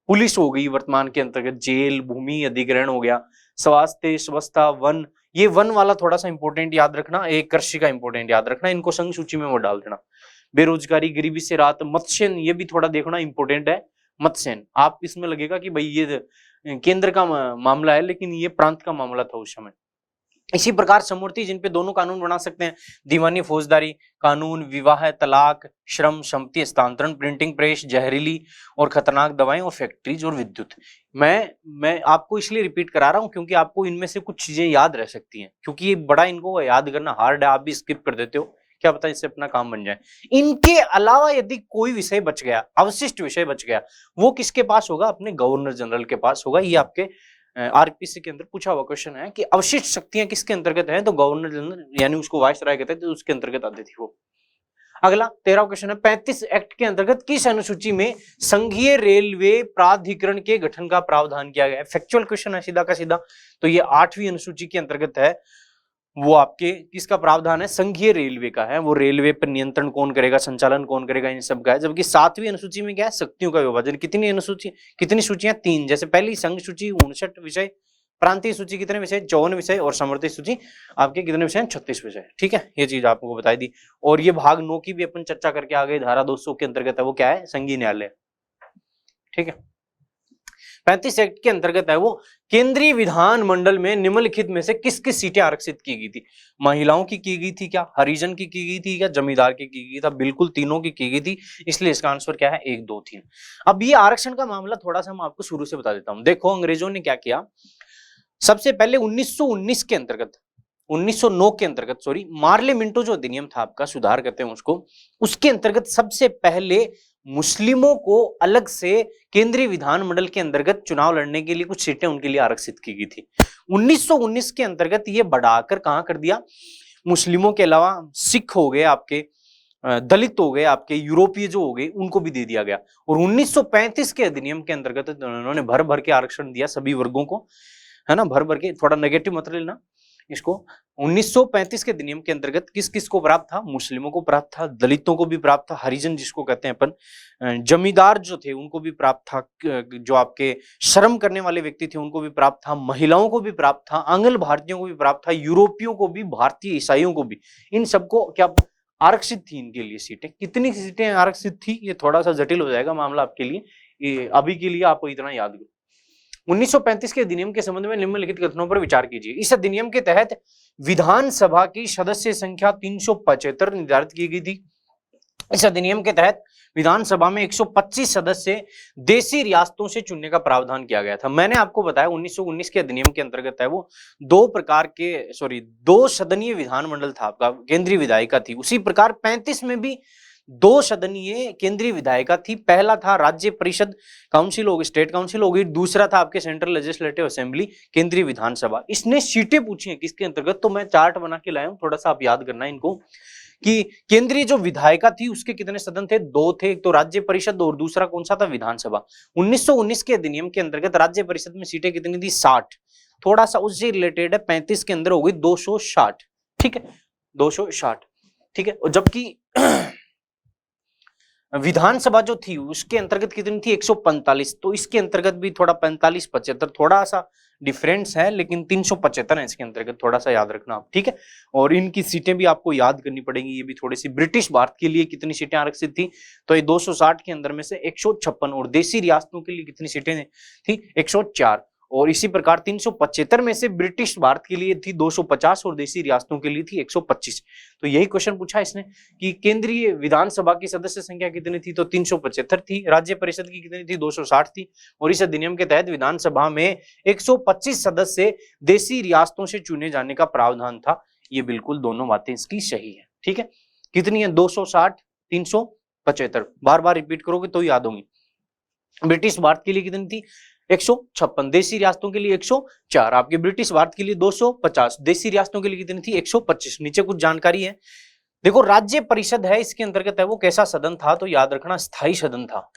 पुलिस हो गई वर्तमान के अंतर्गत, जेल, भूमि अधिग्रहण हो गया, स्वास्थ्य, स्वच्छता, वन, ये वन वाला थोड़ा सा इंपॉर्टेंट याद रखना, एक कृषि का इंपॉर्टेंट याद रखना, इनको संघ सूची में वो डाल देना। बेरोजगारी, गरीबी से राहत, मत्स्यन, ये भी थोड़ा देखना इंपॉर्टेंट है। मत्स्यन, आप इसमें लगेगा कि भाई ये केंद्र का मामला है, लेकिन ये प्रांत का मामला था उस समय। इसी प्रकार समवर्ती, जिन पे दोनों कानून बना सकते हैं, दीवानी फौजदारी कानून, विवाह, तलाक, श्रम, संपत्ति हस्तांतरण, प्रिंटिंग प्रेस, जहरीली और खतरनाक दवाएं, और फैक्ट्रीज और विद्युत। मैं आपको इसलिए रिपीट करा रहा हूं क्योंकि आपको इनमें से कुछ चीजें याद रह सकती हैं, क्योंकि ये बड़ा इनको याद करना हार्ड है। आप भी स्किप कर देते हो, क्या पता इससे अपना काम बन जाए। इनके अलावा यदि कोई विषय बच गया, अवशिष्ट विषय बच गया, वो किसके पास होगा? अपने गवर्नर जनरल के पास होगा। ये आपके आरपीसी के अंदर पूछा हुआ क्वेश्चन है कि अवशिष्ट शक्तियां किसके अंतर्गत हैं? तो गवर्नर जनरल, यानी उसको वायसराय कहते थे, तो उसके अंतर्गत आती थी वो। अगला 13वां क्वेश्चन है, 35 एक्ट के अंतर्गत किस अनुसूची में संघीय रेलवे प्राधिकरण के गठन का प्रावधान किया गया है? फैक्चुअल क्वेश्चन है सीधा का सीधा। तो ये 8वीं अनुसूची के अंतर्गत है, वो आपके किसका प्रावधान है? संघीय रेलवे का है। वो रेलवे पर नियंत्रण कौन करेगा, संचालन कौन करेगा, इन सब का है। जबकि 7वीं अनुसूची में क्या है? शक्तियों का विभाजन। कितनी अनुसूची, कितनी सूचियां? 3। जैसे पहली संघ सूची 59 विषय, प्रांतीय सूची कितने विषय, 54 विषय, और समवर्ती सूची आपके कितने विषय, 36 विषय। ठीक है, ये चीज आपको बताई दी। और ये भाग 9 की भी अपन चर्चा करके आ गए, धारा 200 के अंतर्गत है, वो क्या है, संघीय न्यायालय। ठीक है, 35 एक्ट के अंतर्गत है वो केंद्रीय विधानमंडल में निम्नलिखित में से किस किस सीटें आरक्षित की गई थी। महिलाओं की गई थी क्या, हरिजन की गई थी क्या, जमींदार की गई था, बिल्कुल तीनों की गई थी, इसलिए इसका आंसर क्या है, 1 2 3। अब ये आरक्षण का मामला थोड़ा सा मैं आपको शुरू से बता देता हूं। देखो अंग्रेजों ने क्या किया, सबसे पहले 1919 के अंतर्गत, 1909 के अंतर्गत सॉरी, मार्ले मिंटो जो अधिनियम था आपका, सुधार कहते हैं उसको, उसके अंतर्गत सबसे पहले मुस्लिमों को अलग से केंद्रीय विधानमंडल के अंतर्गत चुनाव लड़ने के लिए कुछ सीटें उनके लिए आरक्षित की गई थी। 1919 के अंतर्गत ये बढ़ाकर कहां कर दिया, मुस्लिमों के अलावा सिख हो गए आपके, दलित हो गए आपके, यूरोपीय जो हो गए, उनको भी दे दिया गया। और 1935 के अधिनियम के अंतर्गत उन्होंने भर भर के आरक्षण दिया सभी वर्गों को, है ना, भर भर के, थोड़ा नेगेटिव मत लेना इसको। 1935 के अधिनियम के अंतर्गत किस किस को प्राप्त था, मुस्लिमों को प्राप्त था, दलितों को भी प्राप्त था, हरिजन जिसको कहते हैं अपन, जमींदार जो थे उनको भी प्राप्त था, जो आपके श्रम करने वाले व्यक्ति थे उनको भी प्राप्त था, महिलाओं को भी प्राप्त था, आंग्ल भारतीयों को भी प्राप्त था, यूरोपियों को भी, भारतीय ईसाइयों को भी, इन सबको क्या आरक्षित थी इनके लिए सीटें। कितनी सीटें आरक्षित थी ये थोड़ा सा जटिल हो जाएगा मामला आपके लिए, अभी के लिए आपको इतना याद करो। 1935 के अधिनियम के संबंध में निम्नलिखित कथनों पर विचार कीजिए। इस अधिनियम के तहत विधानसभा की सदस्य संख्या 375 निर्धारित की गई थी। इस अधिनियम के तहत विधानसभा में 125 सदस्य देशी रियासतों से चुनने का प्रावधान किया गया था। मैंने आपको बताया 1919 के अधिनियम के अंतर्गत है वो दो सदनीय विधानमंडल था आपका, केंद्रीय विधायिका थी। उसी प्रकार 35 में भी 2 सदनीय केंद्रीय विधायिका थी। पहला था राज्य परिषद काउंसिल होगी, स्टेट काउंसिल होगी, दूसरा था आपके सेंट्रल लेजिस्लेटिव असेंबली, केंद्रीय विधानसभा। इसने सीटें पूछी हैं किसके अंतर्गत, तो मैं चार्ट बना के लाया हूं, थोड़ा सा आप याद करना है इनको, कि केंद्रीय जो विधायिका थी उसके कितने सदन थे, 2 थे, एक तो राज्य परिषद और दूसरा कौन सा था, विधानसभा। 1919 के अधिनियम के अंतर्गत राज्य परिषद में सीटें कितनी थी, 60। थोड़ा सा उससे रिलेटेड है, 35 के अंदर हो गई 260। ठीक है, 260। ठीक है, और जबकि विधानसभा जो थी उसके अंतर्गत कितनी थी, 145। तो इसके अंतर्गत भी थोड़ा 45 75 थोड़ा सा डिफरेंस है, लेकिन 375 है इसके अंतर्गत, थोड़ा सा याद रखना आप। ठीक है, और इनकी सीटें भी आपको याद करनी पड़ेंगी, ये भी थोड़ी सी। ब्रिटिश भारत के लिए कितनी सीटें आरक्षित थी, तो ये 260 के अंदर में से 156, और देशी रियासतों के लिए कितनी सीटें थी, 104। और इसी प्रकार 375 में से ब्रिटिश भारत के लिए थी 250 और देशी रियासतों के लिए थी 125। तो यही क्वेश्चन पूछा इसने कि केंद्रीय विधानसभा की सदस्य संख्या कितनी थी, तो 375 थी, राज्य परिषद की कितनी थी, 260 थी, और इस अधिनियम के तहत विधानसभा में 125 सदस्य देशी रियासतों से चुने जाने का प्रावधान था। ये बिल्कुल दोनों बातें इसकी सही है। ठीक है, कितनी है, 260 375, बार बार रिपीट करोगे तो याद होंगी। ब्रिटिश भारत के लिए कितनी थी, 156, देशी रियासतों के लिए 104, आपके ब्रिटिश भारत के लिए 250, देशी रियासतों के लिए कितनी थी, 125। नीचे कुछ जानकारी है, देखो राज्य परिषद है इसके अंतर्गत है वो कैसा सदन था, तो याद रखना स्थायी सदन था।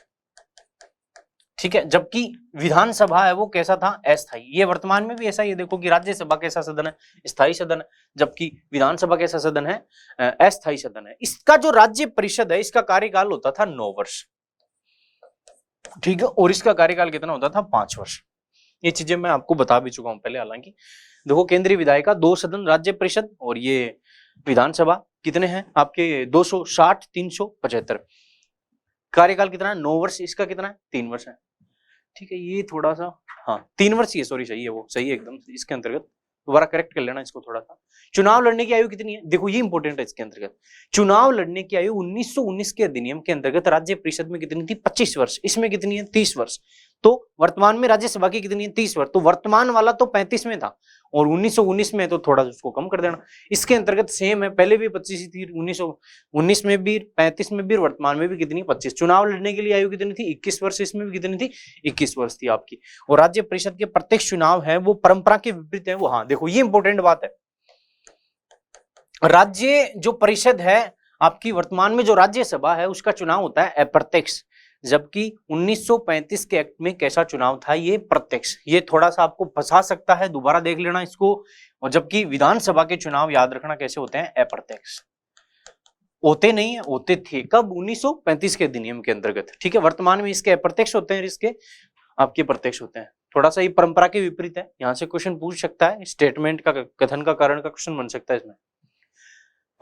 ठीक है, जबकि विधानसभा है वो कैसा था, अस्थायी। ये वर्तमान में भी ऐसा ही है, देखो कि राज्यसभा कैसा सदन है, स्थायी सदन है, जबकि विधानसभा कैसा सदन है, अस्थायी सदन है। इसका जो राज्य परिषद है इसका कार्यकाल होता था 9 वर्ष। ठीक है, और इसका कार्यकाल कितना होता था, 5 वर्ष। ये चीजें मैं आपको बता भी चुका हूं पहले। हालांकि देखो केंद्रीय विधायिका, 2 सदन, राज्य परिषद और ये विधानसभा कितने हैं आपके, 260 375। कार्यकाल कितना है, 9 वर्ष। इसका कितना है, 3 वर्ष है। ठीक है, ये थोड़ा सा, हाँ 3 वर्ष ही है, सॉरी सही है, वो सही है एकदम। इसके अंतर्गत दोबारा करेक्ट कर लेना इसको थोड़ा सा। चुनाव लड़ने की आयु कितनी है, देखो ये इंपॉर्टेंट है इसके अंतर्गत। चुनाव लड़ने की आयु 1919 के अधिनियम के अंतर्गत राज्य परिषद में कितनी थी, 25 वर्ष। इसमें कितनी है, 30 वर्ष। तो वर्तमान में राज्यसभा की कितनी है, 30 वर्ष। तो वर्तमान वाला तो 35 में था और 1919 में, तो थोड़ा उसको कम कर देना। इसके अंतर्गत सेम है, पहले भी 25 थी, 1919 में भी, 35 में भी, वर्तमान में भी कितनी, 25। चुनाव लड़ने के लिए आयु कितनी थी, 21 वर्ष। इसमें भी कितनी थी, 21 वर्ष थी आपकी। और राज्य परिषद के प्रत्यक्ष चुनाव है वो परंपरा के विपरीत है वो। हाँ देखो ये इंपॉर्टेंट बात है, राज्य जो परिषद है आपकी, वर्तमान में जो राज्यसभा है उसका चुनाव होता है अप्रत्यक्ष, जबकि 1935 के एक्ट में कैसा चुनाव था, ये प्रत्यक्ष। ये थोड़ा सा आपको फंसा सकता है, दोबारा देख लेना इसको। और जबकि विधानसभा के चुनाव याद रखना कैसे होते हैं, अप्रत्यक्ष होते नहीं है, होते थे कब, 1935 के अधिनियम के अंतर्गत। ठीक है, वर्तमान में इसके अप्रत्यक्ष होते हैं, इसके आपके प्रत्यक्ष होते हैं। थोड़ा सा ये परंपरा के विपरीत है, यहां से क्वेश्चन पूछ सकता है, स्टेटमेंट का कथन का कारण का क्वेश्चन बन सकता है इसमें।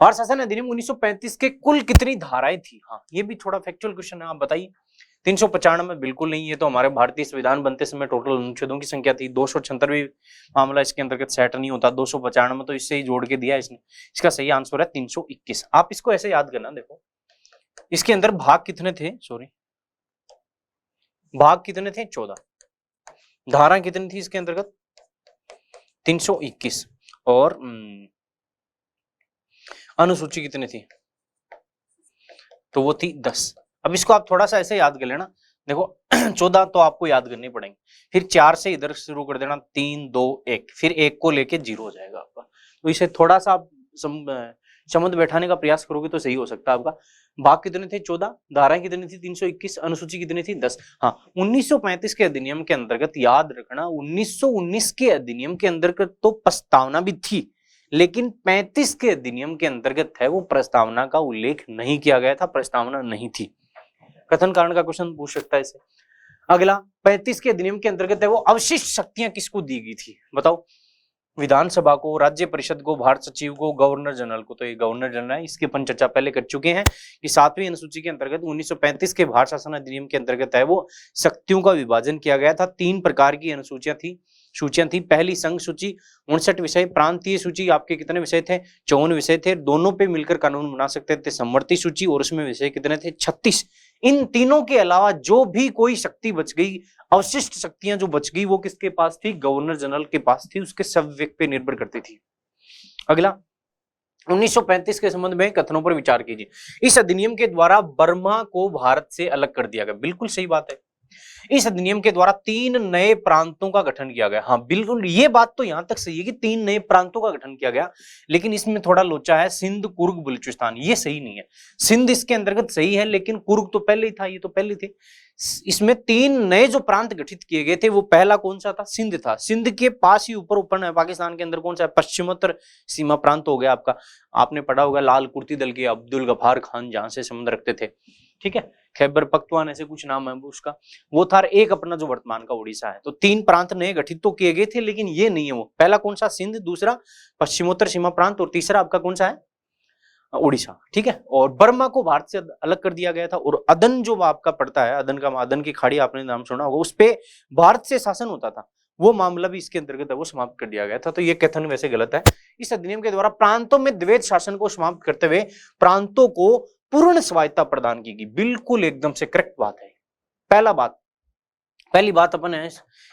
भारत शासन अधिनियम 1935 के कुल कितनी धाराएं थी? हाँ, ये भी थोड़ा फैक्चुअल क्वेश्चन है, आप बताइए। 395 बिल्कुल नहीं, ये तो हमारे भारतीय संविधान बनते समय टोटल अनुच्छेदों की संख्या थी। 276 मामला इसके अंतर्गत सेट नहीं होता, 295 तो इससे ही जोड़ के दिया इसने। इसका सही आंसर है 321। आप इसको ऐसे याद करना, देखो इसके अंदर भाग कितने थे, भाग कितने थे? 14। धारा कितनी थी इसके अंतर्गत? 321। और अनुसूची कितनी थी? तो वो थी 10। अब इसको आप थोड़ा सा ऐसे याद कर लेना, देखो 14 तो आपको याद करनी पड़ेंगे, फिर 4 से इधर शुरू कर देना, 3 2 1, फिर 1 को लेके 0 हो जाएगा आपका। तो इसे थोड़ा सा आप संबंध बैठाने का प्रयास करोगे तो सही हो सकता है आपका। भाग कितने थे? 14। धाराएं कितनी थी? 321। अनुसूची कितनी थी? 10। हाँ, 1935 के अधिनियम के अंतर्गत याद रखना, 1919 के अधिनियम के अंतर्गत तो प्रस्तावना भी थी, लेकिन 35 के अधिनियम के अंतर्गत है वो प्रस्तावना का उल्लेख नहीं किया गया था, प्रस्तावना नहीं थी। कथन कारण का क्वेश्चन पूछ सकता है इसे। अगला 35 के अधिनियम के अंतर्गत है वो अवशिष्ट शक्तियां किसको दी गई थी? बताओ। विधानसभा को, राज्य परिषद को, भारत सचिव को, गवर्नर जनरल को। तो ये गवर्नर जनरल है, इसकी अपन चर्चा पहले कर चुके हैं कि 7वीं अनुसूची के अंतर्गत 1935 के भारत शासन अधिनियम के अंतर्गत है वो शक्तियों का विभाजन किया गया था। 3 प्रकार की सूचियां थी। पहली संघ सूची, 59 विषय। प्रांतीय सूची, आपके कितने विषय थे? 54 विषय थे, दोनों पे मिलकर कानून बना सकते थे। समवर्ती सूची, और उसमें विषय कितने थे? 36। इन तीनों के अलावा जो भी कोई शक्ति बच गई, अवशिष्ट शक्तियां जो बच गई, वो किसके पास थी? गवर्नर जनरल के पास थी, उसके सविवेक पे निर्भर करती थी। अगला 1935 के संबंध में कथनों पर विचार कीजिए। इस अधिनियम के द्वारा बर्मा को भारत से अलग कर दिया गया। बिल्कुल सही बात है। इस अधिनियम के द्वारा 3 नए प्रांतों का गठन किया गया। हाँ बिल्कुल, ये बात तो यहां तक सही है कि 3 नए प्रांतों का गठन किया गया, लेकिन इसमें थोड़ा लोचा है। सिंध, कुर्ग, बलूचिस्तान, ये सही नहीं है। सिंध इसके अंतर्गत सही है, लेकिन कुर्ग तो पहले ही था, ये तो पहले थे। इसमें 3 नए जो प्रांत गठित किए गए थे, वो पहला कौन सा था? सिंध था। सिंध के पास ही ऊपर पाकिस्तान के अंदर कौन सा है? पश्चिमोत्तर सीमा प्रांत हो गया आपका। आपने पढ़ा होगा लाल कुर्ती दल के अब्दुल गफार खान जहां से संबंध रखते थे, ठीक है। खैबर पख्तून ऐसे कुछ नाम है उसका, वो था। एक अपना जो वर्तमान का उड़ीसा है। तो 3 प्रांत नए गठित तो किए गए थे, लेकिन ये नहीं है वो। पहला कौन सा? सिंध, दूसरा पश्चिमोत्तर सीमा प्रांत, और तीसरा आपका कौन सा है? उड़ीसा, ठीक है। और बर्मा को भारत से अलग कर दिया गया था। और अदन जो आपका पड़ता है, अदन की खाड़ी आपने नाम सुना होगा, उस पे भारत से शासन होता था, वो मामला भी इसके अंतर्गत है वो समाप्त कर दिया गया था। तो ये कथन वैसे गलत है। इस अधिनियम के द्वारा प्रांतों में द्वैध शासन को समाप्त करते हुए प्रांतों को पूर्ण स्वायत्ता प्रदान की गई। बिल्कुल एकदम से करेक्ट बात है। पहली बात अपन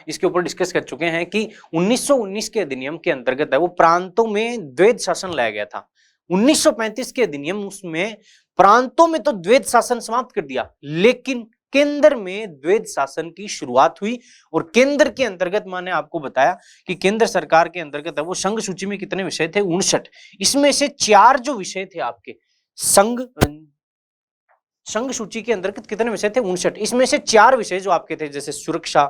इसके ऊपर डिस्कस कर चुके हैं कि 1919 के अधिनियम के अंतर्गत है वो प्रांतों में द्वैध शासन लाया गया था। 1935 के अधिनियम उसमें प्रांतों में तो द्वैध शासन समाप्त कर दिया, लेकिन केंद्र में द्वैध शासन की शुरुआत हुई। और केंद्र के अंतर्गत मैंने आपको बताया कि केंद्र सरकार के अंतर्गत है वो संघ सूची में कितने विषय थे? 59। इसमें से 4 जो विषय थे आपके संघ सूची के अंतर्गत कितने विषय थे? 59। इसमें से 4 विषय जो आपके थे, जैसे सुरक्षा,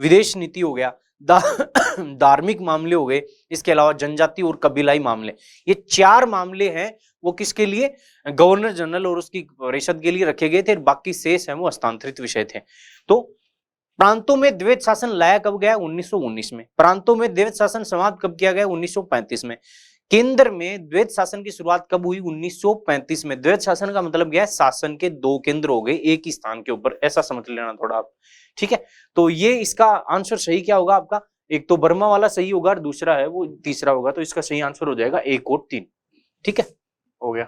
विदेश नीति हो गया, धार्मिक मामले हो गए, इसके अलावा जनजाति और कबीलाई मामले। ये 4 मामले हैं वो किसके लिए? गवर्नर जनरल और उसकी परिषद के लिए रखे गए थे। बाकी शेष है वो हस्तांतरित विषय थे। तो प्रांतों में द्वैध शासन लाया कब गया? 1919 में। प्रांतों में द्वैध शासन समाप्त कब किया गया? 1935 में। केंद्र में द्वैध शासन की शुरुआत कब हुई? 1935 में। द्वैध शासन का मतलब क्या है? शासन के 2 केंद्र हो गए एक ही स्थान के ऊपर, ऐसा समझ लेना थोड़ा आप, ठीक है। तो ये इसका आंसर सही क्या होगा आपका? एक तो बर्मा वाला सही होगा और दूसरा है वो तीसरा होगा। तो इसका सही आंसर हो जाएगा 1 और 3, ठीक है। हो गया।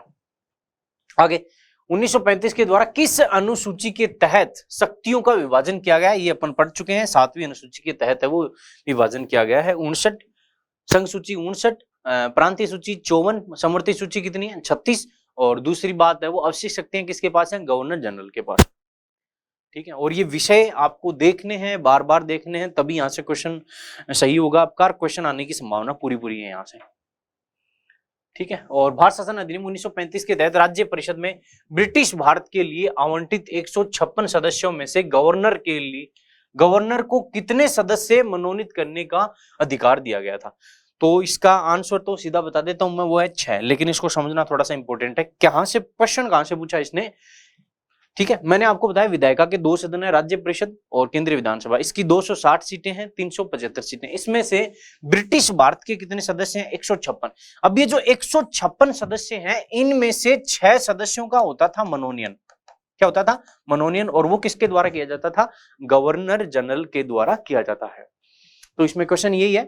आगे 1935 के द्वारा किस अनुसूची के तहत शक्तियों का विभाजन किया गया? ये अपन पढ़ चुके हैं। 7वीं अनुसूची के तहत है वो विभाजन किया गया है। 59, संघ सूची 59, प्रांतीय सूची 54, समवर्ती सूची कितनी है? 36। और दूसरी बात है वो अवशिष्ट शक्तियां किसके पास हैं? गवर्नर जनरल के पास, ठीक है। और ये विषय आपको देखने हैं, बार बार देखने हैं, तभी यहां से क्वेश्चन सही होगा आपका। क्वेश्चन आने की संभावना पूरी है यहां से, ठीक है। और भारत शासन अधिनियम 1935 के तहत राज्य परिषद में ब्रिटिश भारत के लिए आवंटित 156 सदस्यों में से गवर्नर को कितने सदस्य मनोनीत करने का अधिकार दिया गया था? तो इसका आंसर तो सीधा बता देता हूं मैं, वो है 6। लेकिन इसको समझना थोड़ा सा इंपॉर्टेंट है। कहां से क्वेश्चन कहां से पूछा इसने? ठीक है, मैंने आपको बताया विधायिका के 2 सदन है, राज्य परिषद और केंद्रीय विधानसभा। इसकी 260 सीटें हैं, 375 सीटें। इसमें से ब्रिटिश भारत के कितने सदस्य हैं? 156। अब ये जो 156 सदस्य हैं, इनमें से 6 सदस्यों का होता था मनोनयन। क्या होता था? मनोनयन। और वो किसके द्वारा किया जाता था? गवर्नर जनरल के द्वारा किया जाता है। तो इसमें क्वेश्चन यही है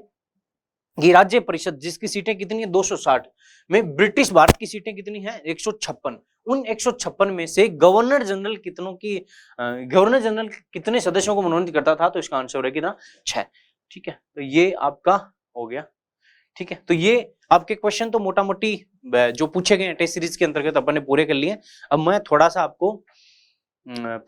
कि राज्य परिषद जिसकी सीटें कितनी है? 260 में ब्रिटिश भारत की सीटें कितनी हैं? 156। उन 156 में से गवर्नर जनरल कितने सदस्यों को मनोनीत करता था? तो इसका आंसर है कितना? 6। ठीक है, तो ये आपका हो गया। ठीक है, तो ये आपके क्वेश्चन तो मोटा मोटी जो पूछे गए टेस्ट सीरीज के अंतर्गत अपन ने पूरे कर लिए। अब मैं थोड़ा सा आपको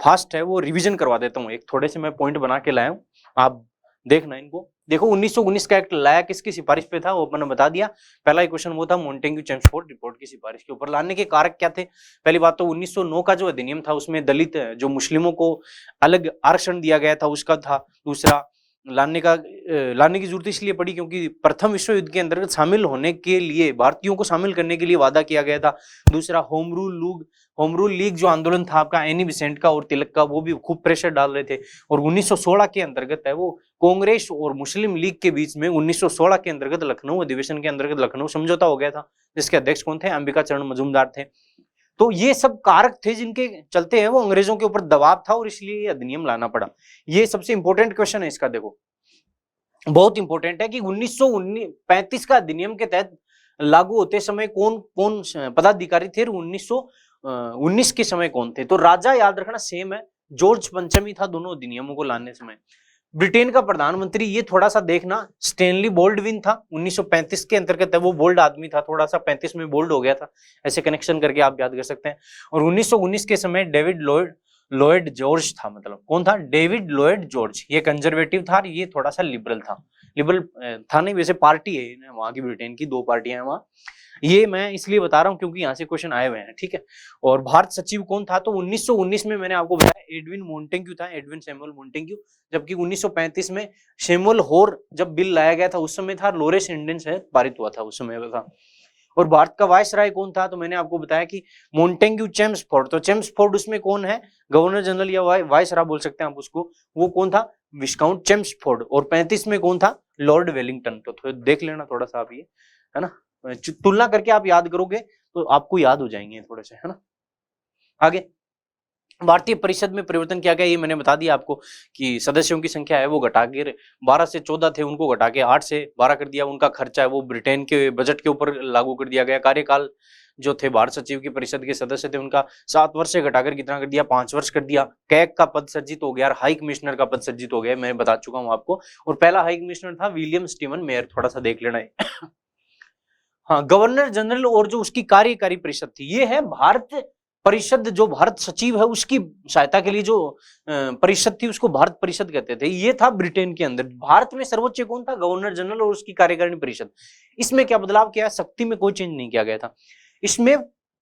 फास्ट है वो रिवीजन करवा देता हूँ। एक थोड़े से मैं पॉइंट बना के लाया हूँ, आप देखना इनको। देखो 1919 का एक्ट लाया किसकी सिफारिश पे था? वो मैंने बता दिया। पहला ही क्वेश्चन वो था मोंटेग्यू चेम्सफोर्ड रिपोर्ट की सिफारिश के ऊपर। लाने के कारक क्या थे? पहली बात तो 1909 का जो अधिनियम था उसमें दलित जो मुस्लिमों को अलग आरक्षण दिया गया था उसका था। दूसरा, लाने की जरूरत इसलिए पड़ी क्योंकि प्रथम विश्व युद्ध के अंतर्गत शामिल होने के लिए भारतीयों को शामिल करने के लिए वादा किया गया था। दूसरा, होम रूल लीग जो आंदोलन था आपका एनी बेसेंट का और तिलक का, वो भी खूब प्रेशर डाल रहे थे। और 1916 के अंतर्गत है वो कांग्रेस और मुस्लिम लीग के बीच में 1916 के अंतर्गत लखनऊ अधिवेशन के अंतर्गत लखनऊ समझौता हो गया था, जिसके अध्यक्ष कौन थे? अंबिका चरण मजूमदार थे। तो ये सब कारक थे जिनके चलते हैं वो अंग्रेजों के ऊपर दबाव था और इसलिए ये अधिनियम लाना पड़ा। ये सबसे इंपॉर्टेंट क्वेश्चन है इसका। देखो बहुत इंपॉर्टेंट है कि 1935 का अधिनियम के तहत लागू होते समय कौन कौन पदाधिकारी थे, 1919 के समय कौन थे? तो राजा याद रखना सेम है, जॉर्ज पंचमी था दोनों अधिनियमों को लाने समय। ब्रिटेन का प्रधानमंत्री ये थोड़ा सा देखना स्टेनली बोल्डविन था, 1935 के अंतर्गत है वो बोल्ड आदमी था, थोड़ा सा 35 में बोल्ड हो गया था, ऐसे कनेक्शन करके आप याद कर सकते हैं। और 1919 के समय डेविड लॉयड जॉर्ज था। मतलब कौन था? David Lloyd George. ये कंजर्वेटिव था, ये थोड़ा सा लिबरल था। लिबरल था नहीं, वैसे पार्टी है वहां की, ब्रिटेन की 2 पार्टियां हैं वहां। ये मैं इसलिए बता रहा हूं क्योंकि यहाँ से क्वेश्चन आए हुए हैं। ठीक है, और भारत सचिव कौन था? तो 1919 में मैंने आपको बताया एडविन मोंटेग्यू था, एडविन सैमुअल मोंटेग्यू। जबकि 1935 में सैमुअल होर जब बिल लाया गया था उस समय था, लॉरेंस इंडियन से पारित हुआ था उस समय था। और भारत का वायसराय कौन था? तो मैंने आपको बताया कि मोंटेग्यू चेम्सफोर्ड। तो चेम्सफोर्ड उसमें कौन है? गवर्नर जनरल या वायसराय बोल सकते हैं आप उसको। वो कौन था? विस्काउंट चेम्सफोर्ड। और 35 में कौन था? Lord Wellington. तो देख लेना थोड़ा सा आप ये, है ना, तुलना करके आप याद करोगे तो आपको याद हो जाएंगे थोड़े से, है ना। आगे भारतीय परिषद में परिवर्तन किया गया, ये मैंने बता दिया आपको कि सदस्यों की संख्या है वो घटा के 12 से 14 थे, उनको घटा के 8 से 12 कर दिया। उनका खर्चा है वो ब्रिटेन के बजट के ऊपर लागू कर दिया गया। कार्यकाल जो थे भारत सचिव की परिषद के सदस्य थे उनका 7 वर्ष से घटाकर कितना कर दिया? 5 वर्ष कर दिया। कैग का पद सर्जित हो गया और हाई कमिश्नर का पद सर्जित हो गया, मैं बता चुका हूं आपको। और पहला हाई कमिश्नर था विलियम स्टीवन मेयर, थोड़ा सा देख लेना है। हाँ, गवर्नर जनरल और जो उसकी कार्यकारी परिषद थी, ये है भारत परिषद। जो भारत सचिव है उसकी सहायता के लिए जो परिषद थी उसको भारत परिषद कहते थे। ये था ब्रिटेन के अंदर। भारत में सर्वोच्च कौन था? गवर्नर जनरल और उसकी कार्यकारिणी परिषद। इसमें क्या बदलाव किया? शक्ति में कोई चेंज नहीं किया गया था। इसमें